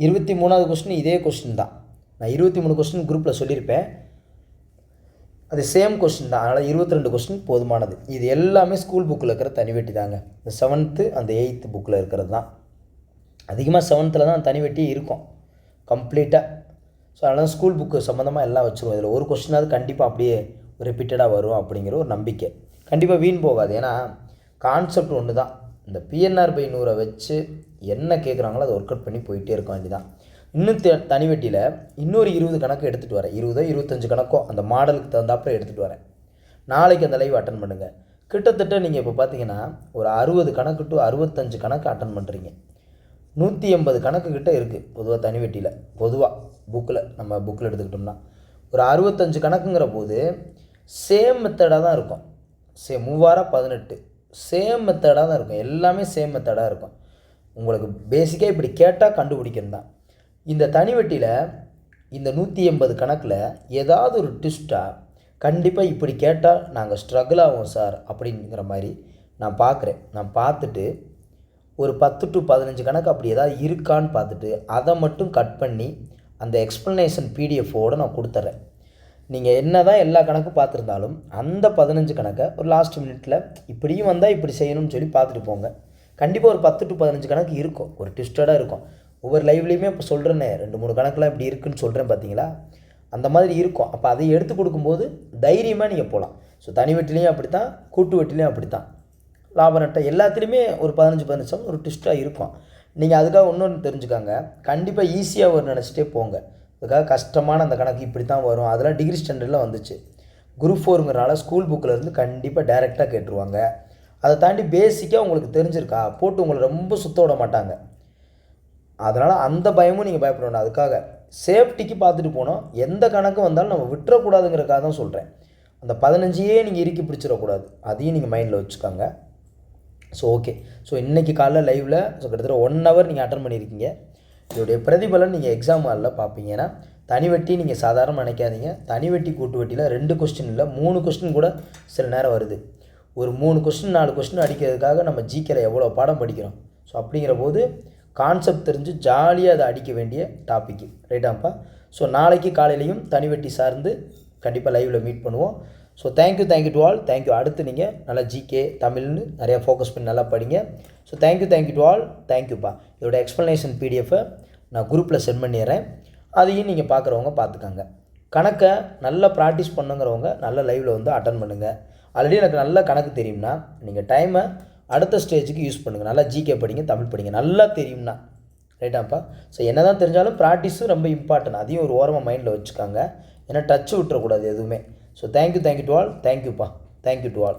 23வது கொஸ்டின் இதே கொஸ்டின் தான். நான் 23 கொஸ்டின் குரூப்பில் சொல்லியிருப்பேன். அது சேம் கொஸ்டின் தான். அதனால் 22 கொஸ்டின் போதுமானது. இது எல்லாமே ஸ்கூல் புக்கில் இருக்கிற தனிவெட்டி தாங்க. இந்த 7th and 8th புக்கில் இருக்கிறது தான். அதிகமாக 7th தான் தனிவெட்டி இருக்கும் கம்ப்ளீட்டாக. ஸோ அதனால் ஸ்கூல் புக்கு சம்மந்தமாக எல்லாம் வச்சுருவோம். இதில் ஒரு கொஸ்டினாவது கண்டிப்பாக அப்படியே ரிப்பீட்டடாக வரும் அப்படிங்கிற ஒரு நம்பிக்கை. கண்டிப்பாக வீண் போகாது. ஏன்னா கான்செப்ட் ஒன்று தான். இந்த PNR/100 வச்சு என்ன கேட்குறாங்களோ அதை ஒர்க் அவுட் பண்ணி போயிட்டே இருக்க வேண்டியதான். இன்னும் தனிவெட்டியில் இன்னொரு 20 கணக்கு எடுத்துகிட்டு வரேன். 20 25 கணக்கோ அந்த மாடலுக்கு தகுந்தாப்புல எடுத்துகிட்டு வரேன். நாளைக்கு அந்த லைவ் அட்டன் பண்ணுங்கள். கிட்டத்தட்ட நீங்கள் இப்போ பார்த்தீங்கன்னா ஒரு 60 கணக்கு டு 65 கணக்கு அட்டன் பண்ணுறீங்க. 180 கணக்கு கிட்ட இருக்குது பொதுவாக தனிவெட்டியில். பொதுவாக நம்ம புக்கில் எடுத்துக்கிட்டோம்னா ஒரு 65 கணக்குங்கிற போது சேம் மெத்தடாக தான் இருக்கும். 3018 சேம் மெத்தடாக தான் இருக்கும். எல்லாமே சேம் மெத்தடாக இருக்கும். உங்களுக்கு பேசிக்காக இப்படி கேட்டால் கண்டுபிடிக்கணும் தான். இந்த தனிவெட்டியில் இந்த 180 கணக்கில் ஏதாவது ஒரு ட்விஸ்ட்டாக கண்டிப்பாக இப்படி கேட்டால் நாங்கள் ஸ்ட்ரகிள் ஆகும் சார் அப்படிங்கிற மாதிரி நான் பார்க்குறேன். நான் பார்த்துட்டு ஒரு 10 to 15 கணக்கு அப்படி ஏதாவது இருக்கான்னு பார்த்துட்டு அதை மட்டும் கட் பண்ணி அந்த எக்ஸ்ப்ளனேஷன் PDF-ஓடு நான் கொடுத்துட்றேன். நீங்கள் என்ன தான் எல்லா கணக்கும் பார்த்துருந்தாலும் அந்த 15 கணக்கை ஒரு லாஸ்ட் மினிட்டில் இப்படியும் வந்தால் இப்படி செய்யணும்னு சொல்லி பார்த்துட்டு போங்க. கண்டிப்பாக ஒரு 10 to 15 கணக்கு இருக்கும். ஒரு ட்விஸ்டடாக இருக்கும். ஒவ்வொரு லைவ்லேயுமே இப்போ சொல்கிறேன்னே 2-3 கணக்கெலாம் இப்படி இருக்குதுன்னு சொல்கிறேன் பார்த்தீங்களா, அந்த மாதிரி இருக்கும். அப்போ அதை எடுத்து கொடுக்கும்போது தைரியமாக நீங்கள் போகலாம். ஸோ தனிவெட்டிலையும் அப்படி தான், கூட்டு வெட்டிலையும் அப்படி தான், லாப நட்டை எல்லாத்துலேயுமே ஒரு 15% ஒரு ட்விஸ்ட்டாக இருக்கும். நீங்கள் அதுக்காக இன்னொன்று தெரிஞ்சுக்காங்க. கண்டிப்பாக ஈஸியாக ஒரு நினச்சிட்டே போங்க. அதுக்காக கஷ்டமான அந்த கணக்கு இப்படி தான் வரும். அதெல்லாம் டிகிரி ஸ்டாண்டர்டில் வந்துச்சு. குரூப் 4ங்கிறனால ஸ்கூல் புக்கில் இருந்து கண்டிப்பாக டைரெக்டாக கேட்டுருவாங்க. அதை தாண்டி பேசிக்காக உங்களுக்கு தெரிஞ்சிருக்கா போட்டு உங்களை ரொம்ப சுத்த விட மாட்டாங்க. அதனால் அந்த பயமும் நீங்கள் பயப்பட வேண்டாம். அதுக்காக சேஃப்டிக்கு பார்த்துட்டு போனோம். எந்த கணக்கு வந்தாலும் நம்ம விட்டுறக்கூடாதுங்கிறக்காக தான் சொல்கிறேன். அந்த 15 நீங்கள் இறுக்கி பிடிச்சிடக்கூடாது. அதையும் நீங்கள் மைண்டில் வச்சுக்கோங்க. So okay. ஸோ இன்றைக்கி காலைல லைவில் கிட்டத்தட்ட 1 hour நீங்கள் அட்டன் பண்ணியிருக்கீங்க. இதோடைய பிரதிபலன் நீங்கள் எக்ஸாம் ஹாலில் பார்ப்பீங்க. ஏன்னா தனிவெட்டி நீங்கள் சாதாரணமாக நினைக்காதீங்க. தனிவெட்டி கூட்டு வெட்டியில் 2 கொஸ்டின் இல்லை 3 கொஸ்டின் கூட சில நேரம் வருது. ஒரு 3 கொஸ்டின் 4 கொஸ்டின் அடிக்கிறதுக்காக நம்ம ஜிகேல எவ்வளோ பாடம் படிக்கிறோம். ஸோ அப்படிங்கிற போது கான்செப்ட் தெரிஞ்சு ஜாலியாக அதை அடிக்க வேண்டிய டாப்பிக்கு ரைட்டாப்பா. ஸோ நாளைக்கு காலையிலையும் தனிவெட்டி சார்ந்து கண்டிப்பாக லைவில் மீட் பண்ணுவோம். So thank you to all. Thank you. அடுத்து நீங்கள் நல்லா ஜிகே தமிழ்னு நிறையா ஃபோக்கஸ் பண்ணி நல்லா படிங்க. So thank you to all. தேங்க்யூப்பா. இதோட எக்ஸ்ப்ளனேஷன் PDF-ஐ நான் குரூப்பில் சென்ட் பண்ணிடுறேன். அதையும் நீங்கள் பார்க்குறவங்க பார்த்துக்கோங்க. கணக்கை நல்லா ப்ராக்டிஸ் பண்ணுங்கிறவங்க நல்ல லைவில் வந்து அட்டன் பண்ணுங்கள். ஆல்ரெடி எனக்கு நல்ல கணக்கு தெரியும்னா நீங்கள் டைமை அடுத்த ஸ்டேஜுக்கு யூஸ் பண்ணுங்கள். நல்லா ஜிகே படிங்க, தமிழ் படிங்க. நல்லா தெரியும்னா ரைட்டாப்பா. ஸோ என்ன தான் தெரிஞ்சாலும் ப்ராக்டிஸும் ரொம்ப இம்பார்ட்டன்ட். அதையும் ஒரு ஓரமாக மைண்டில் வச்சுக்காங்க. ஏன்னா டச்சு விட்டுறக்கூடாது எதுவுமே. So thank you to all. தேங்க்யூப்பா. Thank you to all.